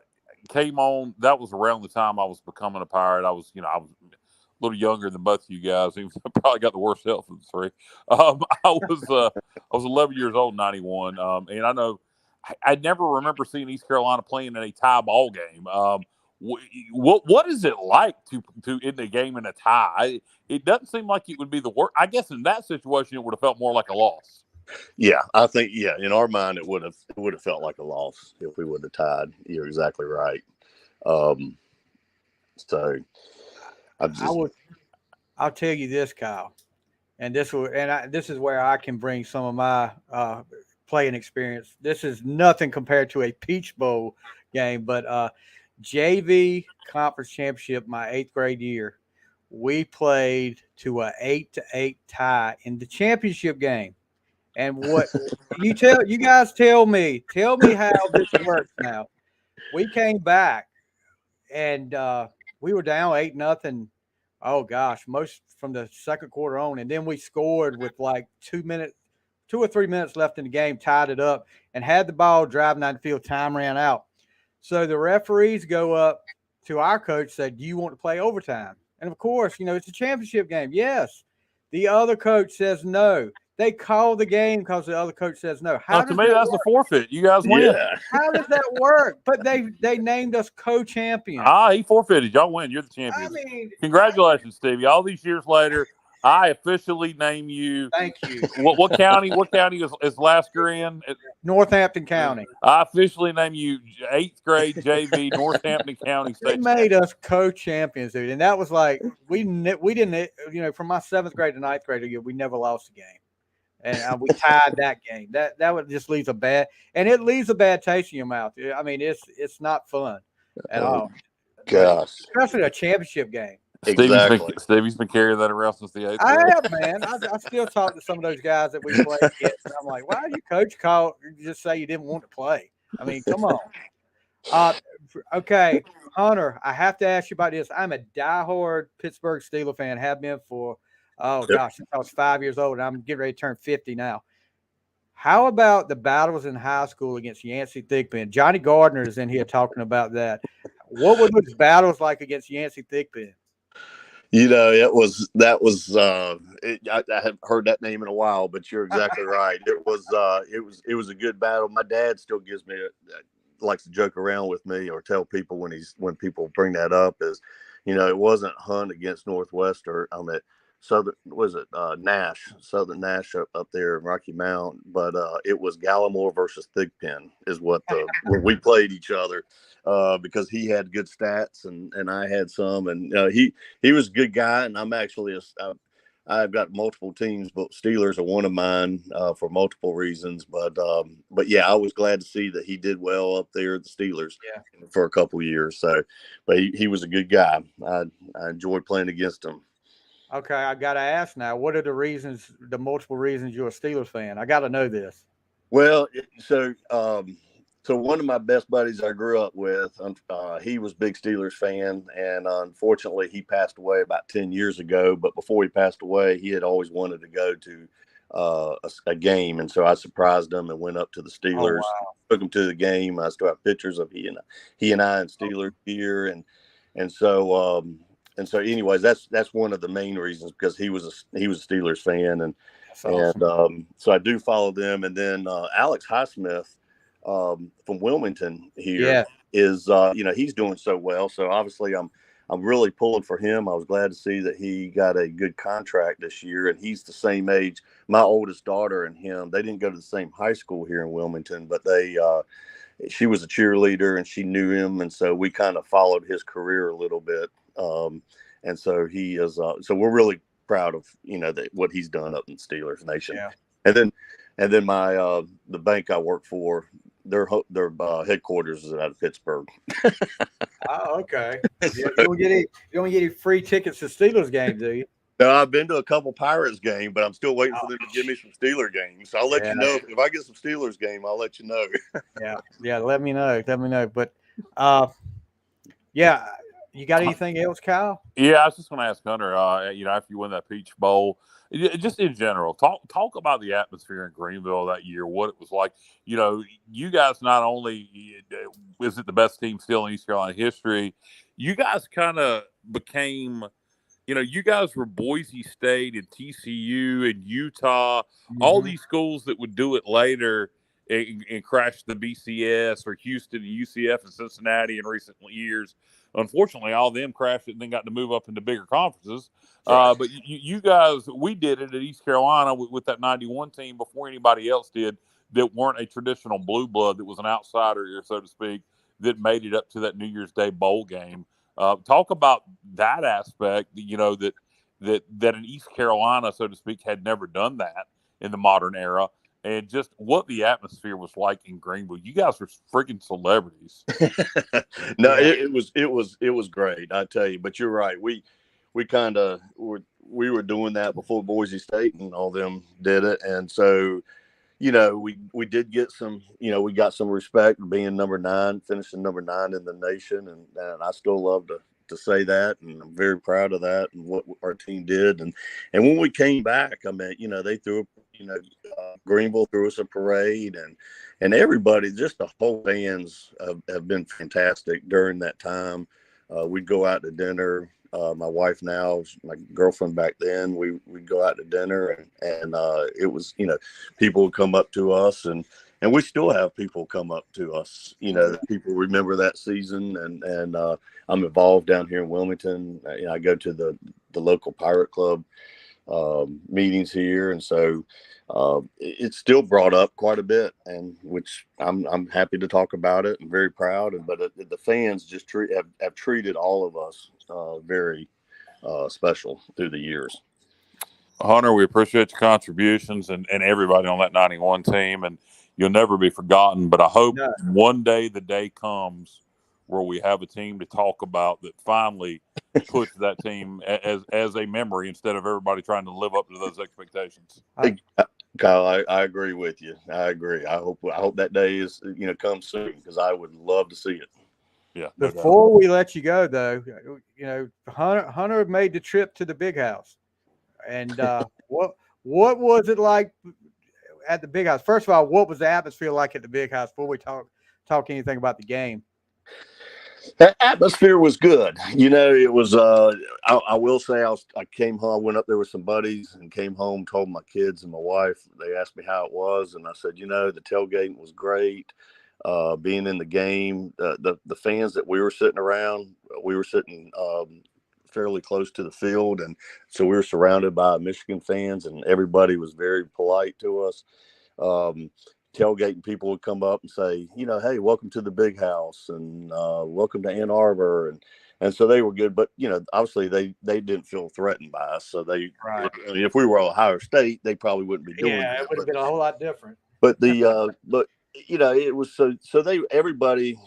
came on. That was around the time I was becoming a Pirate. I was a little younger than both of you guys. I probably got the worst health of the three. I was 11 years old in '91, and I know I never remember seeing East Carolina playing in a tie ball game. What is it like to end the game in a tie? It doesn't seem like it would be the worst. I guess in that situation, it would have felt more like a loss. Yeah, I think in our mind it would have felt like a loss if we would have tied. You're exactly right. So I'll tell you this, Kyle, and this is where I can bring some of my playing experience. This is nothing compared to a Peach Bowl game, but JV conference championship my 8th grade year, we played to a 8-8 tie in the championship game. And what you guys tell me how this works now. We came back and we were down 8-0. Oh gosh, most from the second quarter on. And then we scored with like 2 or 3 minutes left in the game, tied it up, and had the ball driving down the field. Time ran out. So the referees go up to our coach, said, "Do you want to play overtime?" And of course, it's a championship game. Yes. The other coach says no. They call the game because the other coach says no. To me, that's a forfeit. You guys win. Yeah. How does that work? But they named us co-champion. He forfeited. Y'all win. You're the champions. I mean, congratulations, Stevie. All these years later, I officially name you. Thank you. What county? What county is Lasker in? Northampton County. I officially name you 8th grade JV Northampton County They State. made us co-champions, dude, and that was like we didn't. From my 7th grade to 9th grade year, we never lost a game. And we tied that game. That would just leaves a bad taste in your mouth. I mean, it's not fun at all. Gosh, especially a championship game. Exactly. Stevie's been carrying that around since the 8th grade. I have, man. I still talk to some of those guys that we played against, and I'm like, why did your coach call? Just say you didn't want to play. I mean, come on. Okay, Hunter, I have to ask you about this. I'm a diehard Pittsburgh Steelers fan. Have been for. Since I was 5 years old, and I'm getting ready to turn 50 now. How about the battles in high school against Yancey Thigpen? Johnny Gardner is in here talking about that. What were those battles like against Yancey Thigpen? I haven't heard that name in a while, but you're exactly right. It was a good battle. My dad still likes to joke around with me or tell people when people bring that up is, it wasn't Hunt against Northwestern. Southern Southern Nash up there in Rocky Mount, but it was Gallimore versus Thigpen is when we played each other because he had good stats and I had some, and he was a good guy, and I'm actually I've got multiple teams, but Steelers are one of mine for multiple reasons, but yeah, I was glad to see that he did well up there at the Steelers for a couple years. So, but he was a good guy. I enjoyed playing against him. Okay, I got to ask now, what are the multiple reasons you're a Steelers fan? I got to know this. Well, so one of my best buddies I grew up with, he was a big Steelers fan, and unfortunately he passed away about 10 years ago. But before he passed away, he had always wanted to go to a game, and so I surprised him and went up to the Steelers, took him to the game. I still have pictures of he and I in Steelers gear, and so anyways, that's one of the main reasons, because he was a Steelers fan, and awesome. So I do follow them. And then Alex Highsmith from Wilmington here is he's doing so well. So obviously I'm really pulling for him. I was glad to see that he got a good contract this year, and he's the same age. My oldest daughter and him, they didn't go to the same high school here in Wilmington, but she was a cheerleader and she knew him, and so we kind of followed his career a little bit. And so he is. So we're really proud of what he's done up in Steelers Nation. Yeah. And then my the bank I work for, their headquarters is out of Pittsburgh. Oh, okay. You don't get any free tickets to Steelers games, do you? No, I've been to a couple Pirates games, but I'm still waiting for them to give me some Steeler games. So I'll let you know if I get some Steelers game. I'll let you know. Yeah. Let me know. But you got anything else, Kyle? Yeah, I was just going to ask Hunter. After you win that Peach Bowl, just in general, talk about the atmosphere in Greenville that year. What it was like. You guys not only is it the best team still in East Carolina history, you guys kind of became. You guys were Boise State and TCU and Utah, all these schools that would do it later and crash the BCS, or Houston and UCF and Cincinnati in recent years. Unfortunately, all of them crashed it and then got to move up into bigger conferences. Right. But you guys, we did it at East Carolina with that 91 team before anybody else did, that weren't a traditional blue blood, that was an outsider, so to speak, that made it up to that New Year's Day bowl game. Talk about that aspect, that in East Carolina, so to speak, had never done that in the modern era, and just what the atmosphere was like in Greenville. You guys were freaking celebrities. No, it was great, I tell you. But you're right. We kind of we were doing that before Boise State and all them did it, and so. We did get some, we got some respect being number 9, finishing number 9 in the nation. And I still love to say that. And I'm very proud of that and what our team did. And when we came back, I mean, they threw, Greenville threw us a parade, and everybody, just the whole fans have been fantastic during that time. We'd go out to dinner. My wife now, my girlfriend back then, we'd go out to dinner, and it was, people would come up to us, and we still have people come up to us, that people remember that season. And I'm involved down here in Wilmington. I go to the local Pirate Club meetings here, and so it's still brought up quite a bit, and which I'm happy to talk about it and very proud. But the fans just have treated all of us very special through the years. Hunter, we appreciate your contributions and everybody on that 91 team, and you'll never be forgotten. But I hope one day the day comes where we have a team to talk about that finally puts that team as a memory, instead of everybody trying to live up to those expectations. Kyle, I agree with you. I agree. I hope that day is comes soon, because I would love to see it. Yeah. Before we let you go, though, Hunter made the trip to the Big House, and what was it like at the Big House? First of all, what was the atmosphere like at the Big House before we talk anything about the game? That atmosphere was good. It was. I will say, I came home. I went up there with some buddies and came home. Told my kids and my wife. They asked me how it was, and I said, the tailgating was great. Being in the game, the fans that we were sitting around, we were sitting fairly close to the field, and so we were surrounded by Michigan fans, and everybody was very polite to us. Tailgating people would come up and say, hey, welcome to the Big House, and welcome to Ann Arbor, and so they were good. But obviously they didn't feel threatened by us. So if we were Ohio State, they probably wouldn't be doing that. It would have been a whole lot different. But it was so everybody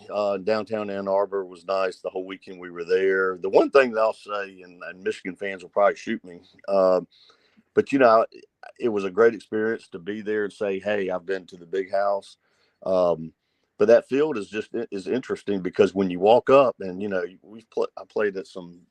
downtown Ann Arbor was nice the whole weekend we were there. The one thing that I'll say, and Michigan fans will probably shoot me, but it was a great experience to be there and say, hey, I've been to the Big House. But that field is interesting, because when you walk up, and I played at some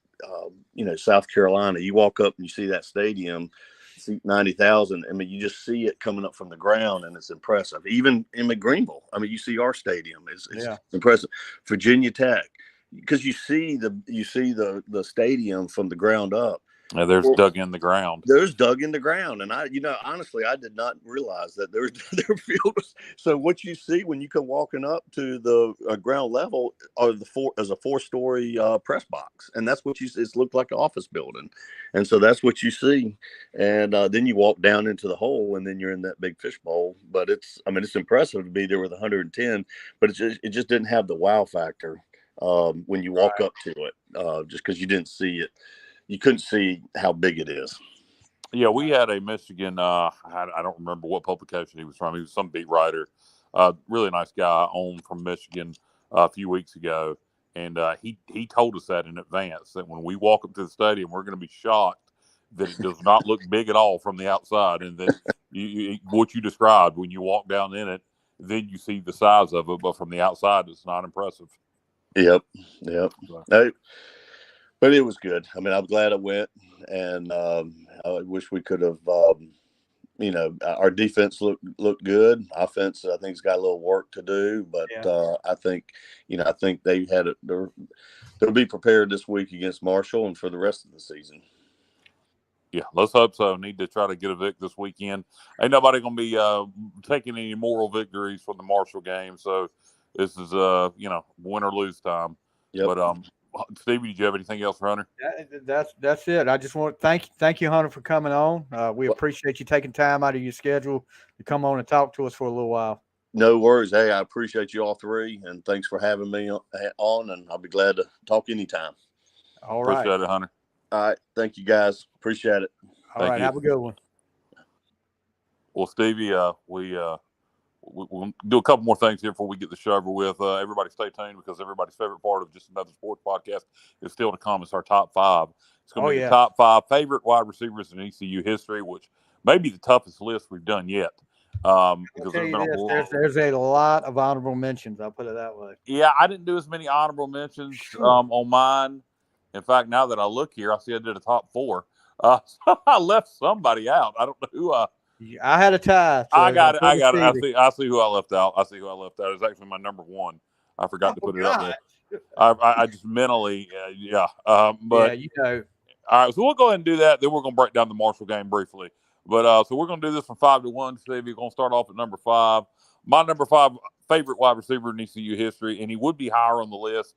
South Carolina. You walk up and you see that stadium, seat 90,000. I mean, you just see it coming up from the ground, and it's impressive. Even in Greenville, I mean, you see our stadium. It's impressive. Virginia Tech, because you see the stadium from the ground up. Yeah, there's dug in the ground. There's dug in the ground, and honestly, I did not realize that their field was. So what you see when you come walking up to the ground level are a 4-story press box, and that's what it's looked like an office building, and so that's what you see, and then you walk down into the hole, and then you're in that big fishbowl. But it's impressive to be there with 110, but it just didn't have the wow factor when you walk up to it, just because you didn't see it. You couldn't see how big it is. Yeah, we had a Michigan. I don't remember what publication he was from. He was some beat writer, really nice guy, on from Michigan a few weeks ago, and he told us that in advance that when we walk up to the stadium, we're going to be shocked that it does not look big at all from the outside, and that what you described when you walk down in it, then you see the size of it, but from the outside, it's not impressive. Yep. But it was good. I'm glad I went, and I wish we could have. Our defense looked good. Offense, I think, has got a little work to do, but I think they had it. They'll be prepared this week against Marshall and for the rest of the season. Yeah, let's hope so. Need to try to get a vic this weekend. Ain't nobody going to be taking any moral victories from the Marshall game, so this is win or lose time. Yep. But Stevie, did you have anything else for Hunter? That's it. I just want to thank you, Hunter, for coming on. We appreciate you taking time out of your schedule to come on and talk to us for a little while. No worries. Hey, I appreciate you all three, and thanks for having me on, and I'll be glad to talk anytime. All right. Appreciate it, Hunter. All right. Thank you, guys. Appreciate it. All right. Have a good one. Well, Stevie, we'll do a couple more things here before we get the show over with. Everybody stay tuned, because everybody's favorite part of Just Another Sports Podcast is still to come. It's our top 5. It's going to be the top 5 favorite wide receivers in ECU history, which may be the toughest list we've done yet. Because there's a lot of honorable mentions. I'll put it that way. Yeah, I didn't do as many honorable mentions on mine. In fact, now that I look here, I see I did a top 4. So I left somebody out. I don't know who I had a tie. So I got it. I see who I left out. It was actually my number 1. I forgot to put it up there. I just mentally, But all right, so we'll go ahead and do that. Then we're going to break down the Marshall game briefly. But so we're going to do this from 5 to 1. Steve, you're going to start off at number 5. My number 5 favorite wide receiver in ECU history, and he would be higher on the list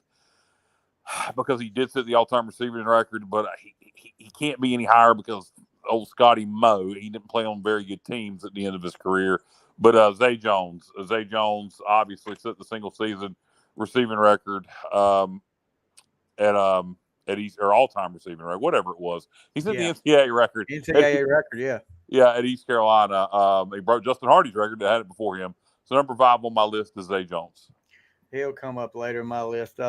because he did set the all-time receiving record, but he can't be any higher because old Scotty Moe, he didn't play on very good teams at the end of his career. But Zay Jones obviously set the single season receiving record at East, or all-time receiving record, whatever it was. He set the NCAA record. At East Carolina. He broke Justin Hardy's record that had it before him. So number 5 on my list is Zay Jones. He'll come up later in my list.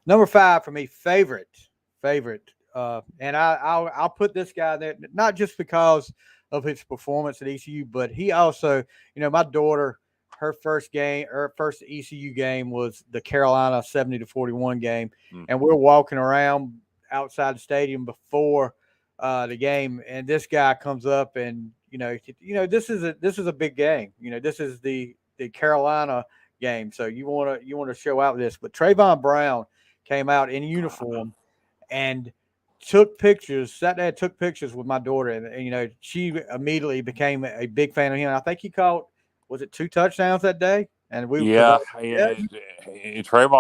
Number 5 for me, favorite. And I'll put this guy there, not just because of his performance at ECU, but he also, my daughter, her first ECU game was the Carolina 70-41 game. And we're walking around outside the stadium before the game, and this guy comes up, and this is a big game. This is the Carolina game, so you want to show out this. But Trayvon Brown came out in uniform and took pictures with my daughter, and she immediately became a big fan of him. I think he caught, was it 2 touchdowns that day? And Trayvon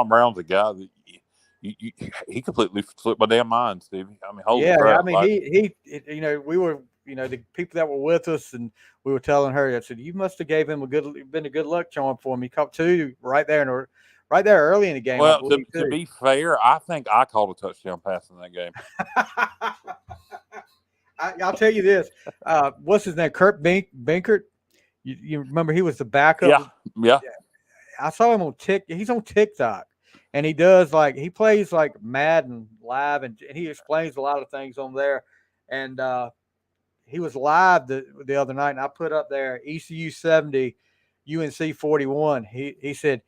Brown's a guy that he completely slipped my damn mind, Stevie. Holy crap! He we were, the people that were with us, and we were telling her, I said, you must have gave him been a good luck charm for him. He caught 2 right there early in the game. Well, to be fair, I think I called a touchdown pass in that game. I'll tell you this. What's his name? Kurt Binkert. You remember he was the backup? Yeah. I saw him on He's on TikTok, and he plays like Madden live, and he explains a lot of things on there. And he was live the other night, and I put up there ECU 70, UNC 41. He said,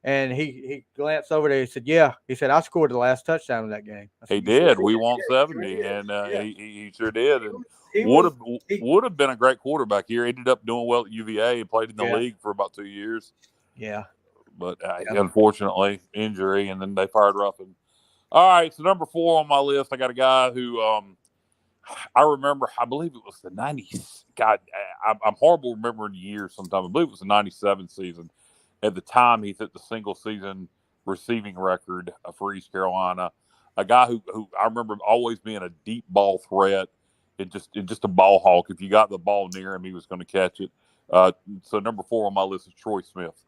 and he glanced over there. He said, "Yeah." He said, "I scored the last touchdown of that game." He did. We won 70, and he sure did. And would have been a great quarterback here. Ended up doing well at UVA and played in the league for about 2 years. Yeah, but unfortunately, injury, and then they fired Ruffin. All right, so number 4 on my list, I got a guy who I remember, I believe it was the 90s. God, I'm horrible remembering years sometimes. I believe it was the 97 season. At the time, he set the single season receiving record for East Carolina. A guy who I remember always being a deep ball threat and just a ball hawk. If you got the ball near him, he was going to catch it. So number 4 on my list is Troy Smith.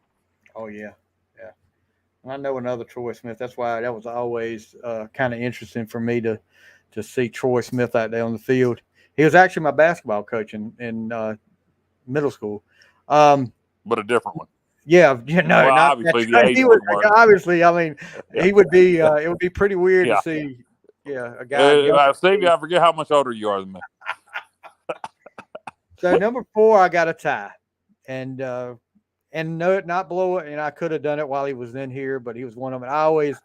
Oh, yeah. Yeah. And I know another Troy Smith. That's why that was always kind of interesting for me to see Troy Smith out there on the field. He was actually my basketball coach in middle school. But a different one. Yeah, no, well, not obviously that. the age He would, wouldn't work. obviously, I mean, Yeah. he would be. It would be pretty weird Yeah. to see, a guy. Stevie, I forget how much older you are than me. So number 4, I got a tie, and no, not blow it. And I could have done it while he was in here, but he was one of them. I always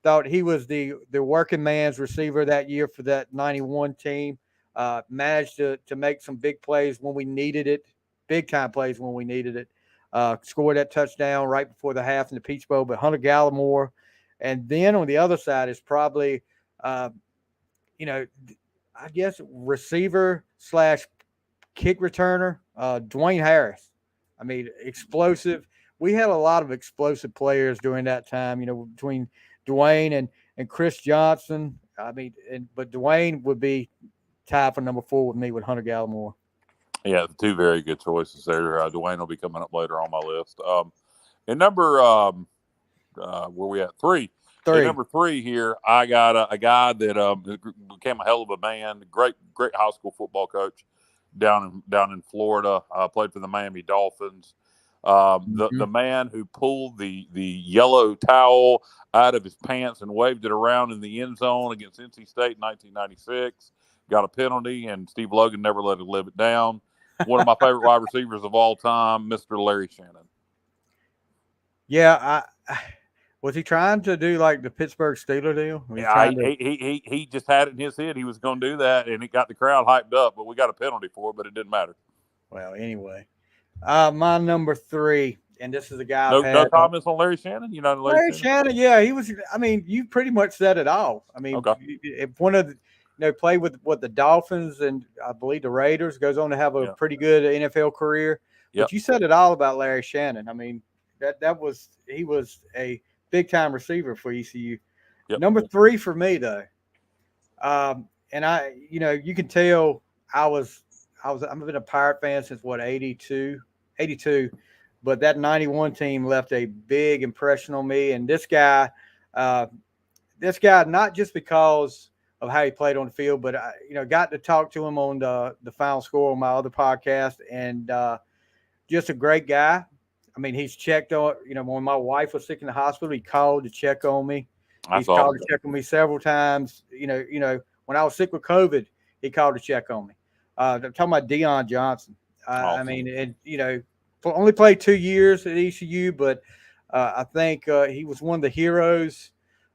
thought he was the working man's receiver that year for that 91 team. Managed to make some big plays when we needed it, big time plays when we needed it. Scored that touchdown right before the half in the Peach Bowl, but Hunter Gallimore. And then on the other side is probably, I guess receiver / kick returner, Dwayne Harris. I mean, explosive. We had a lot of explosive players during that time, between Dwayne and Chris Johnson. I mean, but Dwayne would be tied for number 4 with me with Hunter Gallimore. Yeah, 2 very good choices there. Dwayne will be coming up later on my list. And number where we at 3. At number 3 here, I got a guy that became a hell of a man. Great high school football coach down in Florida. Played for the Miami Dolphins. The man who pulled the yellow towel out of his pants and waved it around in the end zone against NC State in 1996. Got a penalty, and Steve Logan never let him live it down. One of my favorite wide receivers of all time, Mr. Larry Shannon. Yeah, was he trying to do like the Pittsburgh Steelers deal? Yeah, he just had it in his head he was going to do that, and it got the crowd hyped up. But we got a penalty for it, but it didn't matter. Well, anyway, my number 3, and this is a guy. No comments on Larry Shannon. You know Larry Shannon. Yeah, he was. I mean, you pretty much said it all. I mean, if one of the, played with the Dolphins and I believe the Raiders, goes on to have a pretty good NFL career. But you said it all about Larry Shannon. I mean, he was a big time receiver for ECU. Yep. Number 3 for me though, and you can tell I've been a Pirate fan since 82, but that 91 team left a big impression on me. And this guy, not just because of how he played on the field, but I, got to talk to him on the Final Score on my other podcast, and just a great guy. I mean, he's checked on, when my wife was sick in the hospital, he called to check on me. He's called to check on me several times. When I was sick with COVID, he called to check on me. I'm talking about Deion Johnson. I mean, only played 2 years at ECU, but I think he was one of the heroes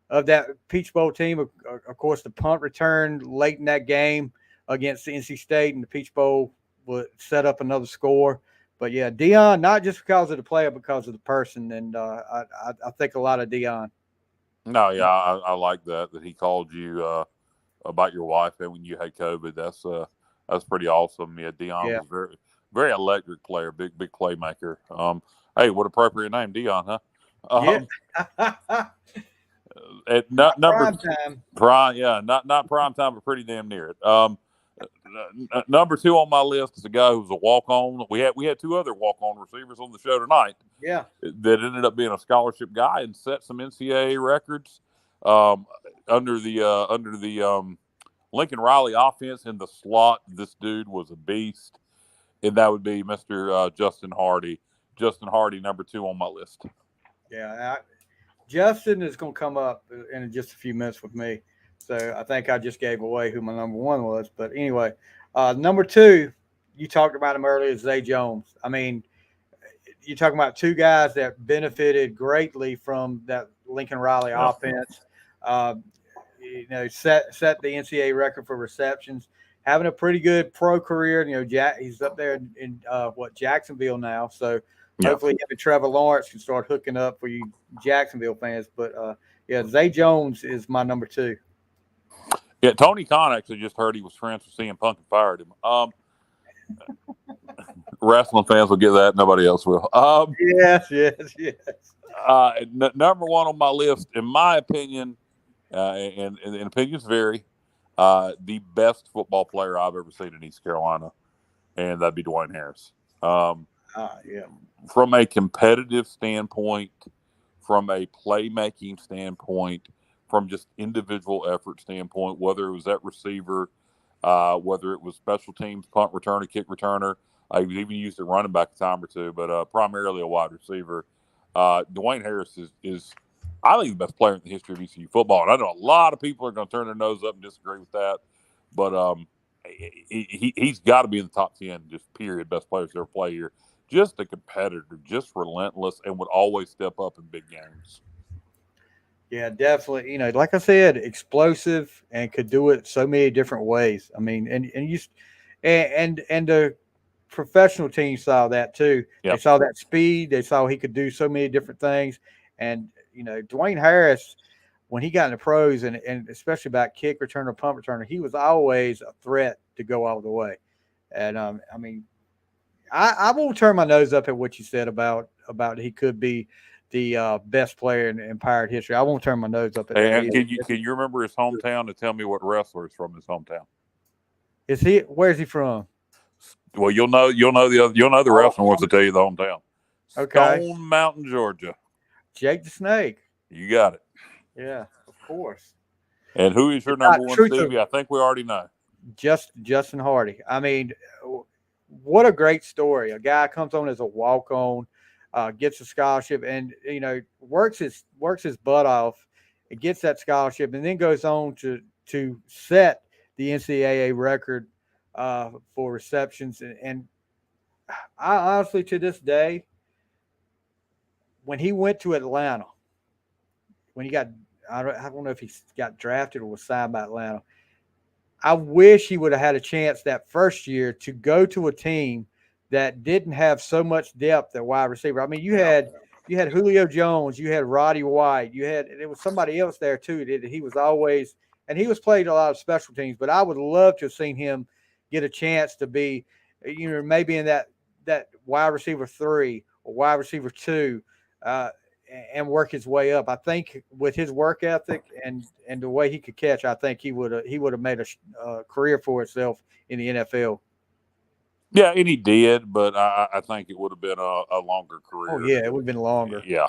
of that Peach Bowl team. Of course, the punt return late in that game against NC State, and the Peach Bowl would set up another score. But yeah, Deion, not just because of the player, because of the person, and I think a lot of Deion. No, yeah, I like that he called you about your wife and when you had COVID. That's pretty awesome. Yeah, Deion was very, very electric player, big playmaker. Hey, what appropriate name, Deion, huh? Not prime time. Not prime time, but pretty damn near it. Number 2 on my list is a guy who's a walk-on. We had 2 other walk-on receivers on the show tonight. Yeah, that ended up being a scholarship guy and set some NCAA records under the Lincoln Riley offense in the slot. This dude was a beast, and that would be Mr. Justin Hardy. Justin Hardy, number 2 on my list. Yeah, Justin is going to come up in just a few minutes with me. So I think I just gave away who my number 1 was. But anyway, number 2, you talked about him earlier, Zay Jones. I mean, you're talking about 2 guys that benefited greatly from that Lincoln Riley offense. Set the NCAA record for receptions, having a pretty good pro career. He's up there in Jacksonville now. So hopefully him and Trevor Lawrence can start hooking up for you Jacksonville fans. But Zay Jones is my number 2. Yeah, Tony Khan actually just heard he was friends with CM Punk and fired him. Wrestling fans will get that. Nobody else will. Yes. Number one on my list, in my opinion, and opinions vary, the best football player I've ever seen in East Carolina, and that'd be Dwayne Harris. Yeah. From a competitive standpoint, from a playmaking standpoint, from just individual effort standpoint, whether it was at receiver, whether it was special teams, punt returner, kick returner, I even used it running back a time or two, but primarily a wide receiver. Dwayne Harris is, I think, the best player in the history of ECU football. And I know a lot of people are going to turn their nose up and disagree with that, but he's got to be in the top 10, just period, best players to ever play here. Just a competitor, just relentless, and would always step up in big games. Yeah, definitely. You know, like I said, explosive and could do it so many different ways. I mean, and the professional team saw that too. Yep. They saw that speed. They saw he could do so many different things. And you know, Dwayne Harris, when he got in the pros, and especially about kick returner, punt returner, he was always a threat to go all the way. And I mean, I won't turn my nose up at what you said about he could be the best player in Pirate history. I won't turn my nose up at that. And can you remember his hometown and tell me what wrestler is from his hometown? Is he? Where's he from? Well, you'll know the wrestling ones to tell you the hometown. Okay. Stone Mountain, Georgia. Jake the Snake. You got it. Yeah, of course. And who is your number one, Stevie? I think we already know. Justin Hardy. I mean, what a great story. A guy comes on as a walk-on, gets a scholarship, and you know works his butt off, and gets that scholarship, and then goes on to set the NCAA record for receptions. And I honestly, to this day, when he went to Atlanta, when he got, I don't know if he got drafted or was signed by Atlanta. I wish he would have had a chance that first year to go to a team that didn't have so much depth at wide receiver. I mean, you had Julio Jones, you had Roddy White, there was somebody else there too. He was always, and he was played a lot of special teams. But I would love to have seen him get a chance to be, you know, maybe in that wide receiver 3 or wide receiver 2. And work his way up. I think with his work ethic and the way he could catch, I think he would have made a career for himself in the NFL. Yeah, and he did, but I think it would have been a longer career. Oh yeah, it would have been longer. Yeah.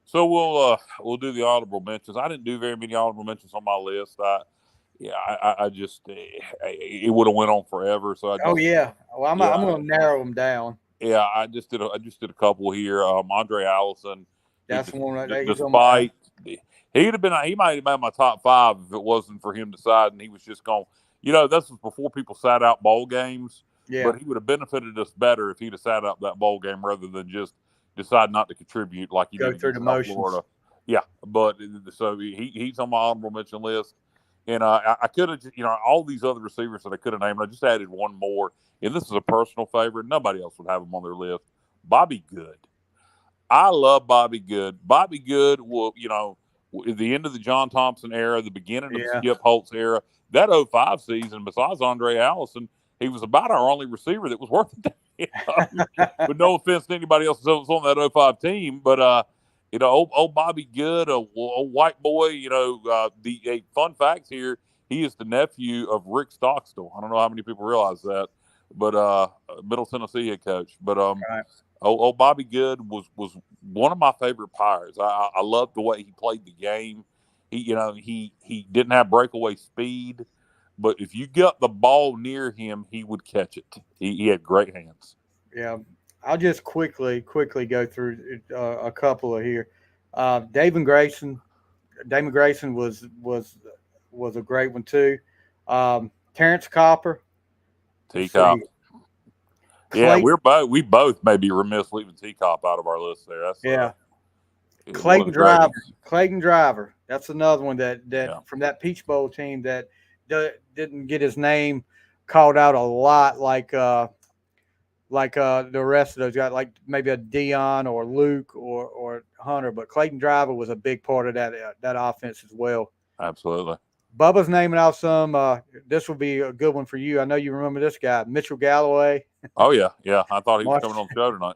So we'll do the honorable mentions. I didn't do very many honorable mentions on my list. I just it would have went on forever. So I'm going to narrow them down. Yeah, I just did a couple here. Andre Allison. That's one right there. Despite he might have been my top 5 if it wasn't for him deciding he was just going. You know, this was before people sat out bowl games. Yeah. But he would have benefited us better if he'd have sat out that bowl game rather than just decide not to contribute like he go did through the motions. Florida. Yeah, but so he's on my honorable mention list. And I could have, you know, all these other receivers that I could have named. I just added one more. And this is a personal favorite. Nobody else would have him on their list. Bobby Good. I love Bobby Good. Bobby Good will, you know, at the end of the John Thompson era, the beginning of the Skip Holtz era, that 05 season, besides Andre Allison, he was about our only receiver that was worth it. But no offense to anybody else that was on that 05 team. But, you know, old Bobby Good, a white boy, you know, the fun facts here, he is the nephew of Rick Stockstill. I don't know how many people realize that, but Middle Tennessee head coach. But right. old Bobby Good was one of my favorite Pirates. I loved the way he played the game. He didn't have breakaway speed, but if you got the ball near him, he would catch it. He had great hands. Yeah. I'll just quickly go through a couple of here. Damon Grayson was a great one too. Terrence Copper. T-Cop. Yeah, we both may be remiss leaving T-Cop out of our list there. That's Clayton Driver. That's another one that from that Peach Bowl team that didn't get his name called out a lot like the rest of those guys, like maybe a Dion or Luke or Hunter. But Clayton Driver was a big part of that offense as well. Absolutely. Bubba's naming off some. This will be a good one for you. I know you remember this guy, Mitchell Galloway. Oh yeah. I thought he was coming on the show tonight.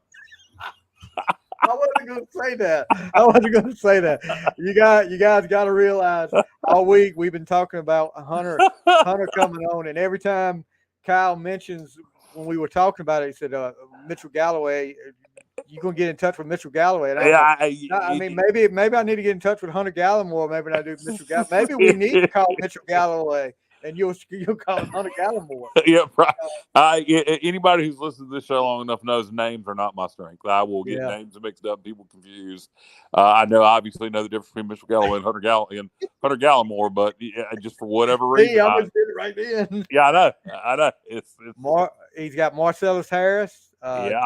I wasn't going to say that. You guys got to realize all week we've been talking about Hunter coming on, and every time Kyle mentions when we were talking about it, he said Mitchell Galloway. You gonna get in touch with Mitchell Galloway? And I mean, maybe I need to get in touch with Hunter Gallimore. Maybe I do Mitchell Galloway. Maybe we need to call Mitchell Galloway, and you'll call him Hunter Gallimore. Yeah, right. Anybody who's listened to this show long enough knows names are not my strength. I will get names mixed up, people confused. I obviously know the difference between Mitchell Galloway and Hunter Gallimore, but just for whatever reason, I was it right then. Yeah, I know. It's he's got Marcellus Harris.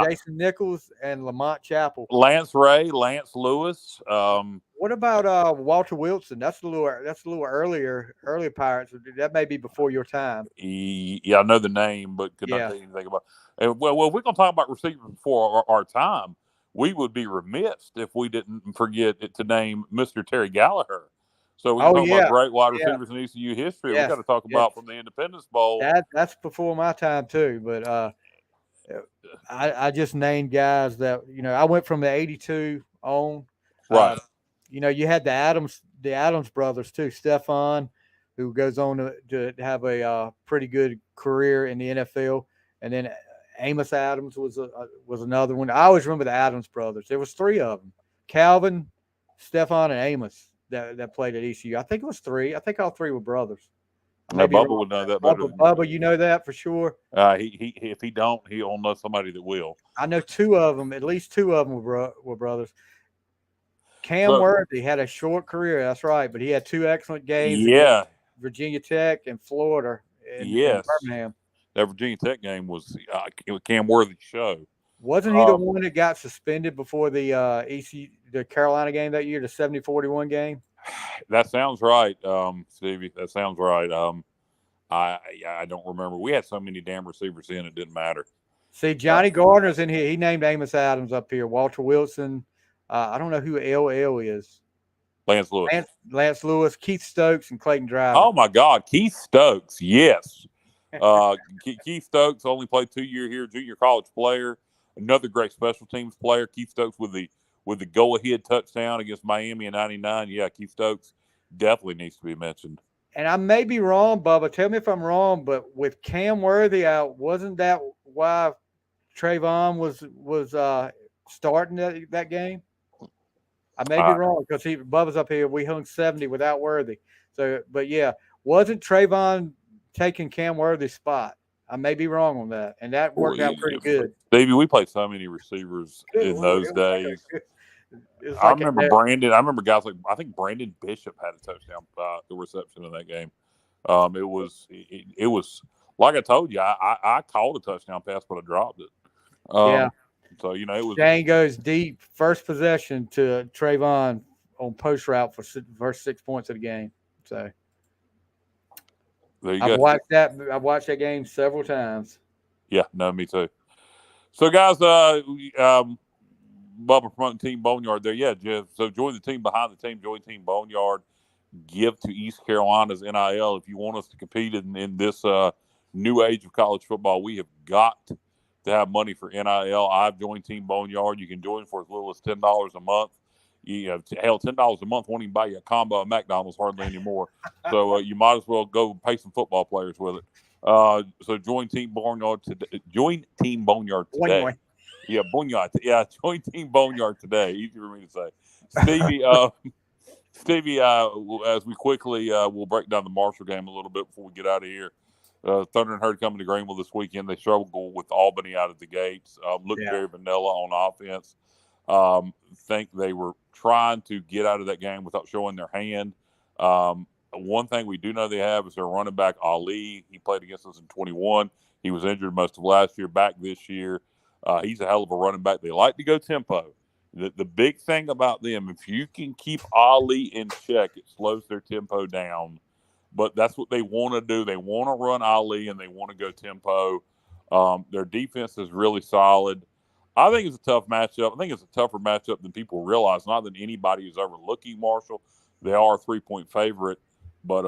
Jason Nichols and Lamont Chappell, Lance Ray, Lance Lewis. What about Walter Wilson? That's a little earlier Pirates. That may be before your time. Yeah, I know the name, but could not tell you anything about. Well, if we're gonna talk about receivers before our time, we would be remiss if we didn't forget to name Mr. Terry Gallagher. So we talk about great wide receivers in ECU history. We got to talk about from the Independence Bowl. That's before my time too, but. I just named guys that I went from the 82 on. Right. You had the Adams brothers too. Stephon, who goes on to have a pretty good career in the NFL, and then Amos Adams was another one. I always remember the Adams brothers. There was three of them: Calvin, Stephon, and Amos that played at ECU. I think it was three. I think all three were brothers. Bubba would know that better. Bubba, you know that for sure. If he don't, he'll know somebody that will. I know two of them. At least two of them were brothers. Cam Worthy had a short career. That's right, but he had two excellent games. Yeah, Virginia Tech and Florida. In Birmingham. That Virginia Tech game was Cam Worthy's show. Wasn't he the one that got suspended before the the Carolina game that year, the 70-41 game? That sounds right, Stevie. That sounds right. I don't remember. We had so many damn receivers in, it didn't matter. See, Johnny Gardner's in here. He named Amos Adams up here. Walter Wilson. I don't know who LL is. Lance Lewis. Lance Lewis, Keith Stokes, and Clayton Driver. Oh, my God. Keith Stokes, yes. Keith Stokes only played 2 years here, junior college player. Another great special teams player. Keith Stokes with the go-ahead touchdown against Miami in '99. Yeah, Keith Stokes definitely needs to be mentioned. And I may be wrong, Bubba. Tell me if I'm wrong, but with Cam Worthy out, wasn't that why Trayvon was starting that game? I may be wrong because Bubba's up here. We hung 70 without Worthy. So, but yeah, wasn't Trayvon taking Cam Worthy's spot? I may be wrong on that, and that worked out pretty good. Davey, we played so many receivers in those days. I remember Brandon. I remember guys like I think Brandon Bishop had a touchdown reception in that game. It was like I told you. I called a touchdown pass, but I dropped it. So it was. Shane goes deep, first possession to Trayvon on post route for first 6 points of the game. So there you go. I've watched that game several times. Yeah, no, me too. So guys, Bubba promoting Team Boneyard there. Yeah, Jeff. So join the team behind the team. Join Team Boneyard. Give to East Carolina's NIL. If you want us to compete in this new age of college football, we have got to have money for NIL. I've joined Team Boneyard. You can join for as little as $10 a month. Hell, $10 a month won't even buy you a combo at McDonald's hardly anymore. So you might as well go pay some football players with it. So join Team Boneyard today. Join Team Boneyard today. Boing. Yeah, Boneyard. Yeah, join Team Boneyard today. Easy for me to say. Stevie, as we quickly we'll break down the Marshall game a little bit before we get out of here. Thunder and Herd coming to Greenville this weekend. They struggled with Albany out of the gates. Looked very vanilla on offense. Think they were trying to get out of that game without showing their hand. One thing we do know they have is their running back, Ali. He played against us in 21. He was injured most of last year, back this year. He's a hell of a running back. They like to go tempo. The big thing about them, if you can keep Ali in check, it slows their tempo down. But that's what they want to do. They want to run Ali, and they want to go tempo. Their defense is really solid. I think it's a tough matchup. I think it's a tougher matchup than people realize. Not that anybody is overlooking Marshall. They are a 3-point favorite. But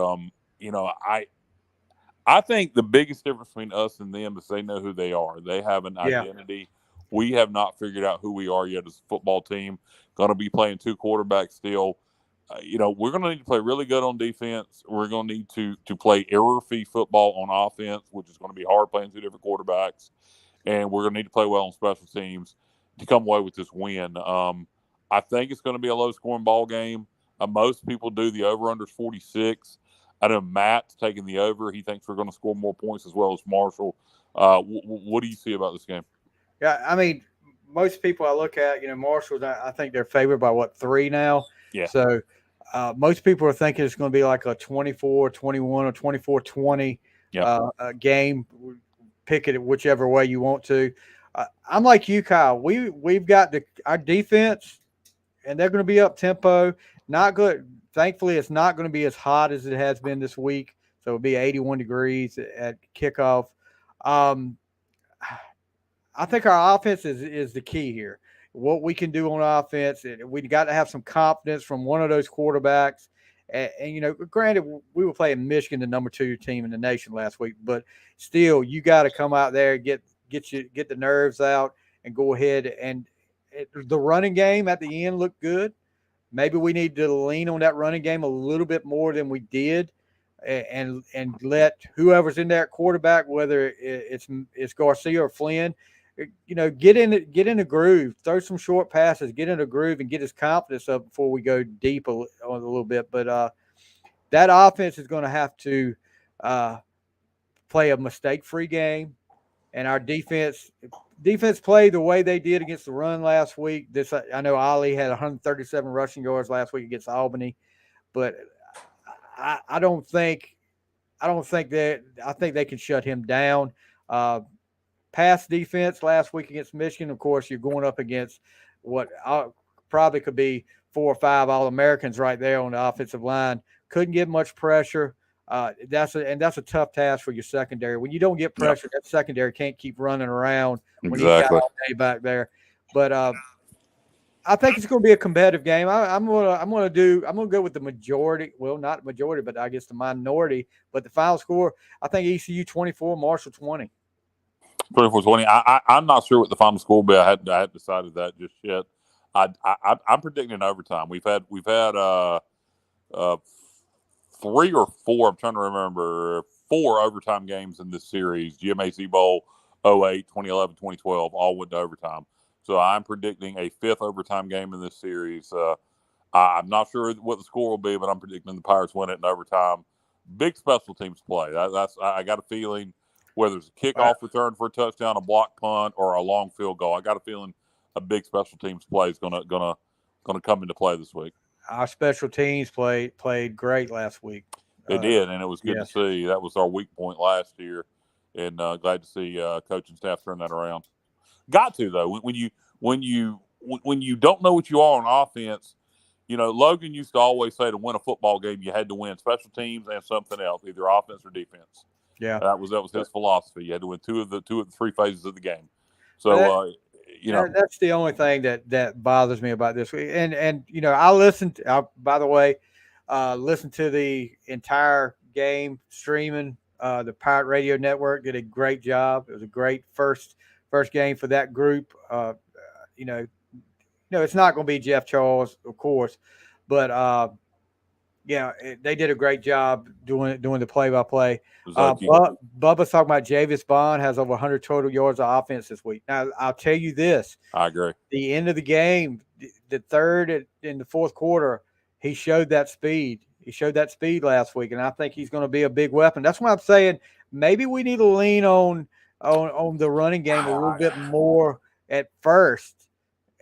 I think the biggest difference between us and them is they know who they are. They have an identity. We have not figured out who we are yet as a football team. Going to be playing two quarterbacks still. We're going to need to play really good on defense. We're going to need to play error-free football on offense, which is going to be hard playing two different quarterbacks. And we're going to need to play well on special teams to come away with this win. I think it's going to be a low-scoring ball game. Most people do. The over-under is 46. I know Matt's taking the over. He thinks we're going to score more points as well as Marshall. What do you see about this game? Yeah, I mean, most people I look at, Marshall, I think they're favored by 3 now. Yeah. So most people are thinking it's going to be like a 24-21 or 24-20 game. Pick it whichever way you want to. I'm like you, Kyle. We've got our defense, and they're going to be up tempo. Not good. Thankfully, it's not going to be as hot as it has been this week. So it'll be 81 degrees at kickoff. I think our offense is the key here. What we can do on offense, we got to have some confidence from one of those quarterbacks. And granted, we were playing Michigan, the number 2 team in the nation last week, but still, you got to come out there, get the nerves out, and go ahead. And the running game at the end looked good. Maybe we need to lean on that running game a little bit more than we did, and let whoever's in there at quarterback, whether it's Garcia or Flynn, get in the groove, throw some short passes, get in the groove, and get his confidence up before we go deep a little bit. But that offense is going to have to play a mistake-free game, and our defense played the way they did against the run last week. I know Ollie had 137 rushing yards last week against Albany, but I think they can shut him down. Pass defense last week against Michigan. Of course, you're going up against what probably could be 4 or 5 All-Americans right there on the offensive line. Couldn't get much pressure. That's a tough task for your secondary. When you don't get pressure, that secondary can't keep running around when you got all day back there. But I think it's going to be a competitive game. I'm going to go with the majority. Well, not majority, but I guess the minority. But the final score, I think ECU 24, Marshall 20. 24-20. I'm not sure what the final score will be. I hadn't decided that just yet. I'm predicting overtime. We've had 3 or 4. I'm trying to remember 4 overtime games in this series. GMAC Bowl 08, 2011, 2012 all went to overtime. So I'm predicting a 5th overtime game in this series. I'm not sure what the score will be, but I'm predicting the Pirates win it in overtime. Big special teams play. I got a feeling whether it's a kickoff return for a touchdown, a block punt, or a long field goal, I got a feeling a big special teams play is gonna come into play this week. Our special teams played great last week. They did, and it was good to see. That was our weak point last year, and glad to see coaching staff turn that around. Got to though, when you don't know what you are on offense, Logan used to always say to win a football game you had to win special teams and something else, either offense or defense. Yeah, that was his philosophy. You had to win two of the 3 phases of the game. So that's the only thing that bothers me about this week. And I listened. By the way, listened to the entire game streaming. The Pirate Radio Network did a great job. It was a great first game for that group. It's not going to be Jeff Charles, of course, but they did a great job doing the play-by-play. Bubba's talking about Javis Bond has over 100 total yards of offense this week. Now, I'll tell you this. I agree. The end of the game, the third in the fourth quarter, he showed that speed. He showed that speed last week, and I think he's going to be a big weapon. That's why I'm saying maybe we need to lean on the running game a little bit more at first.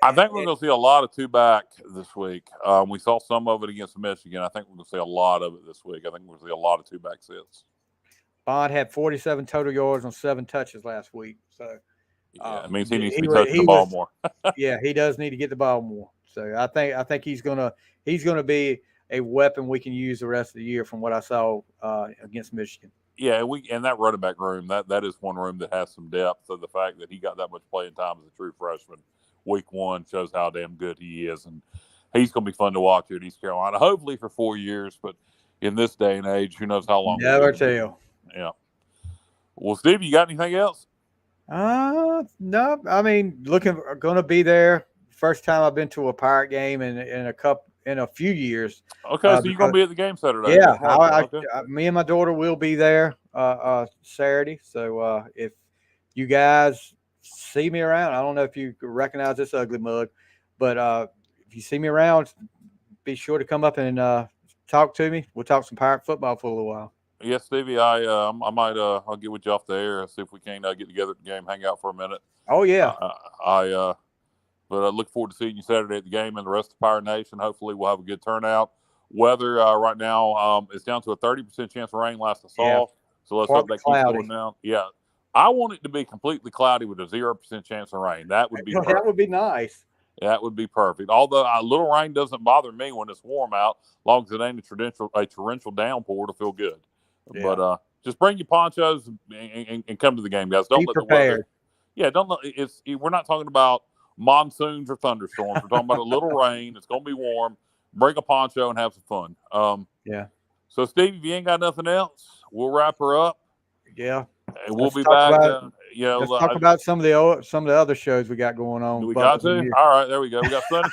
I think we're going to see a lot of 2-back this week. We saw some of it against Michigan. I think we're going to see a lot of it this week. I think we're going to see a lot of 2-back sets. Bond had 47 total yards on 7 touches last week. So it means he needs to be touching the ball more. Yeah, he does need to get the ball more. So I think he's gonna be a weapon we can use the rest of the year from what I saw against Michigan. Yeah, and that running back room, that is one room that has some depth. So the fact that he got that much playing time as a true freshman week 1 shows how damn good he is, and he's going to be fun to watch here at East Carolina. Hopefully for 4 years, but in this day and age. Who knows how long? Never tell. Yeah. Well, Steve, you got anything else? No. I mean, going to be there. First time I've been to a Pirate game in a few years. Okay, so you're going to be at the game Saturday. Yeah, Okay. me and my daughter will be there Saturday. So if you guys see me around, I don't know if you recognize this ugly mug, but if you see me around, be sure to come up and talk to me. We'll talk some Pirate football for a little while. Yes, Stevie, I might I'll get with you off the air and see if we can get together at the game, hang out for a minute. Oh yeah. But I look forward to seeing you Saturday at the game and the rest of Pirate Nation. Hopefully, we'll have a good turnout. Weather right now it's down to a 30% chance of rain. Last I saw, Yeah. So let's hope that keeps going down. Yeah, I want it to be completely cloudy with a 0% chance of rain. That would be perfect. That would be nice. That would be perfect. Although a little rain doesn't bother me when it's warm out, as long as it ain't a torrential downpour to feel good. Yeah. But just bring your ponchos and come to the game, guys. Don't be let prepared. the weather. Yeah, don't let we're not talking about monsoons or thunderstorms. We're talking about a little rain. It's going to be warm. Bring a poncho and have some fun. Yeah. So, Steve, if you ain't got nothing else, we'll wrap her up. Yeah. And we'll be back. Let's talk about some of the other shows we got going on. Do we got to? All right, there we go. We got Sonny.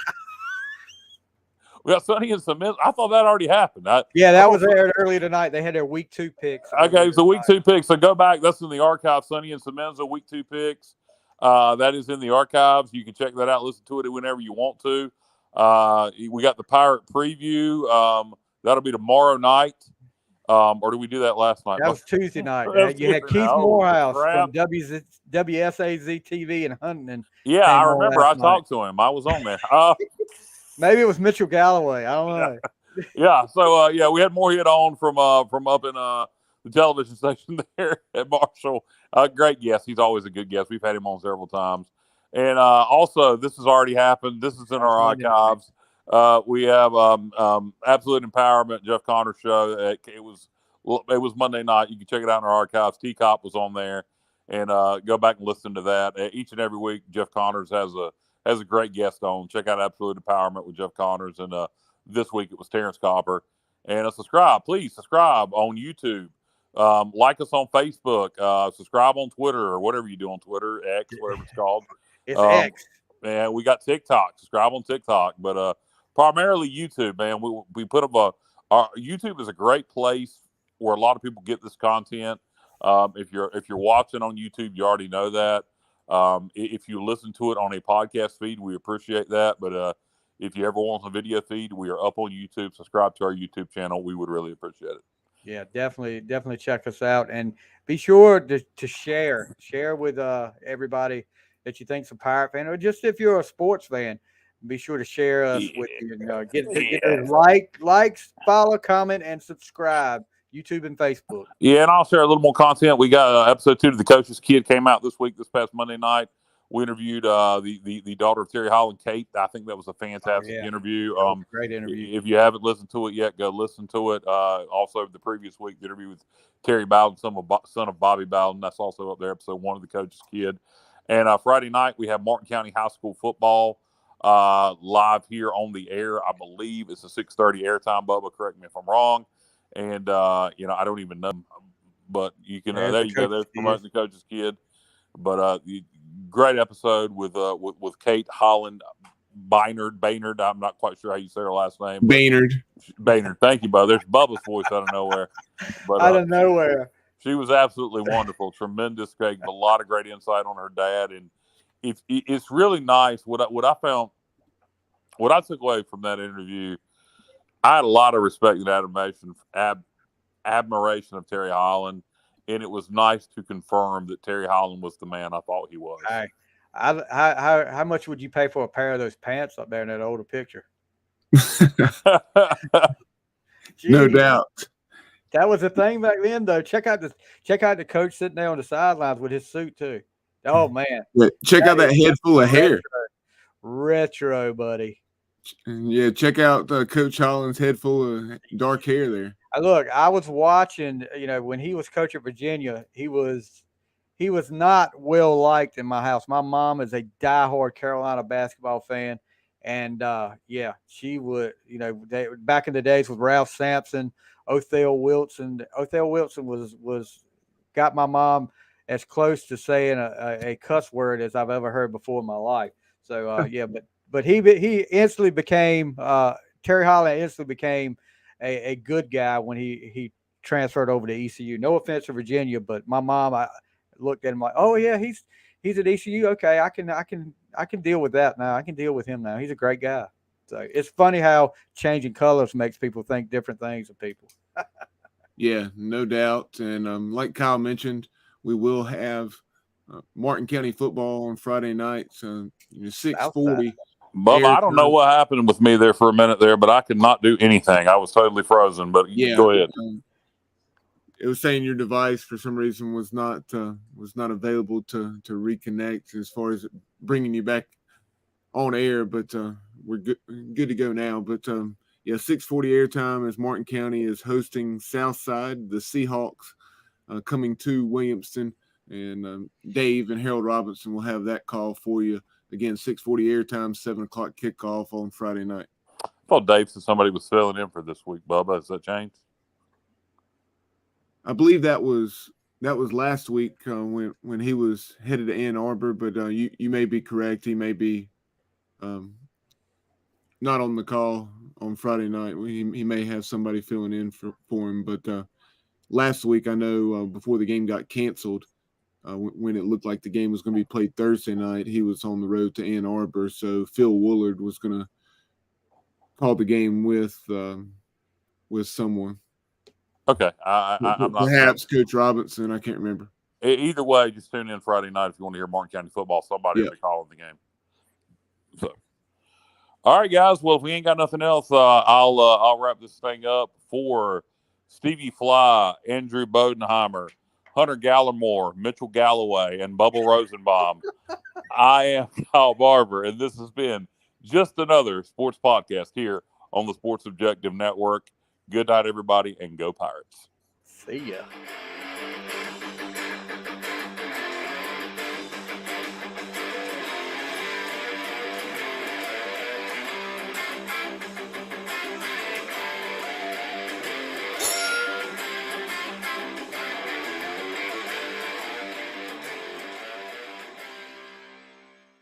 We got Sonny and Cement. I thought that already happened. That was aired earlier tonight. They had their week 2 picks. Okay, so week 2 picks. So go back. That's in the archive. Sonny and Cemenza week 2 picks. That is in the archives. You can check that out. Listen to it whenever you want to. We got the Pirate preview. That'll be tomorrow night. Or did we do that last night? That was Tuesday night. You had Keith Morehouse from WSAZ TV in Huntington. Yeah, I remember. I talked to him. I was on there. Maybe it was Mitchell Galloway. I don't know. Yeah. So we had more hit on from up in the television station there at Marshall. Great guest. He's always a good guest. We've had him on several times. And also, this has already happened. This is in our archives. We have Absolute Empowerment, Jeff Connor's show. It was Monday night. You can check it out in our archives. T-Cop was on there, and go back and listen to that. Each and every week, Jeff Connors has a great guest on. Check out Absolute Empowerment with Jeff Connors, and this week it was Terrence Copper. And please subscribe on YouTube. Like us on Facebook. Subscribe on Twitter or whatever you do on Twitter, X, whatever it's called. It's X. And we got TikTok. Subscribe on TikTok, but primarily YouTube, man. We put up our YouTube is a great place where a lot of people get this content. If you're watching on YouTube, you already know that. If you listen to it on a podcast feed, we appreciate that. But if you ever want a video feed, we are up on YouTube. Subscribe to our YouTube channel. We would really appreciate it. Yeah, definitely check us out, and be sure to share with everybody that you think's a Pirate fan, or just if you're a sports fan, be sure to share us with you. Get likes, follow, comment, and subscribe. YouTube and Facebook. Yeah, and I'll share a little more content. We got episode 2 of The Coach's Kid came out this past Monday night. We interviewed the daughter of Terry Holland, Kate. I think that was a fantastic interview. Great interview. If you haven't listened to it yet, go listen to it. Also, the previous week, the interview with Terry Bowden, son of Bobby Bowden. That's also up there, episode 1 of The Coach's Kid. And Friday night, we have Martin County High School football live here on the air. I believe it's a 6:30 airtime, Bubba. Correct me if I'm wrong. And, I don't even know. But you can, there you go. There's promoting The Coach's Kid. But great episode with Kate Holland Baynard. I'm not quite sure how you say her last name. Baynard. Thank you, Bubba. There's Bubba's voice out of nowhere. But, out of nowhere. She was absolutely wonderful. Tremendous. A lot of great insight on her dad. And it's really nice. What I found, what I took away from that interview, I had a lot of respect and admiration of Terry Holland. And it was nice to confirm that Terry Holland was the man I thought he was. Hey, how much would you pay for a pair of those pants up there in that older picture? No doubt. That was a thing back then, though. Check out the coach sitting there on the sidelines with his suit too. Oh man! Yeah, check out that head full of hair. Retro, buddy. Yeah, check out Coach Holland's head full of dark hair there. Look, I was watching. When he was coach at Virginia, he was not well liked in my house. My mom is a diehard Carolina basketball fan, And yeah, she would, back in the days with Ralph Sampson, Othell Wilson. Othell Wilson was got my mom as close to saying a cuss word as I've ever heard before in my life. So yeah, but he instantly became Terry Holland instantly became a good guy when he transferred over to ECU. No offense to Virginia, but my mom, I looked at him like, oh yeah, he's at ECU. Okay, I can deal with that now. I can deal with him now. He's a great guy. So it's funny how changing colors makes people think different things of people. Yeah, no doubt. And like Kyle mentioned, we will have Martin County football on Friday night. So 6:40. Bubba, I don't know what happened with me there for a minute there, but I could not do anything. I was totally frozen. But yeah, go ahead. It was saying your device for some reason was not available to reconnect as far as bringing you back on air. But we're good to go now. But yeah, 6:40 airtime as Martin County is hosting Southside, the Seahawks, coming to Williamston, and Dave and Harold Robinson will have that call for you. Again, 6:40 airtime, 7:00 kickoff on Friday night. I thought Dave said somebody was filling in for this week, Bubba. Has that changed? I believe that was last week when he was headed to Ann Arbor, but you may be correct. He may be not on the call on Friday night. He may have somebody filling in for him. But last week, I know before the game got canceled, when it looked like the game was going to be played Thursday night, he was on the road to Ann Arbor. So Phil Woolard was going to call the game with someone. Okay. I'm not. Perhaps Coach Robinson. I can't remember. Either way, just tune in Friday night if you want to hear Martin County football. Somebody will be calling the game. So, all right, guys. Well, if we ain't got nothing else, I'll wrap this thing up for Stevie Fly, Andrew Bodenheimer, Hunter Gallimore, Mitchell Galloway, and Bubba Rosenbaum. I am Kyle Barber, and this has been just another sports podcast here on the Sports Objective Network. Good night, everybody, and go Pirates. See ya.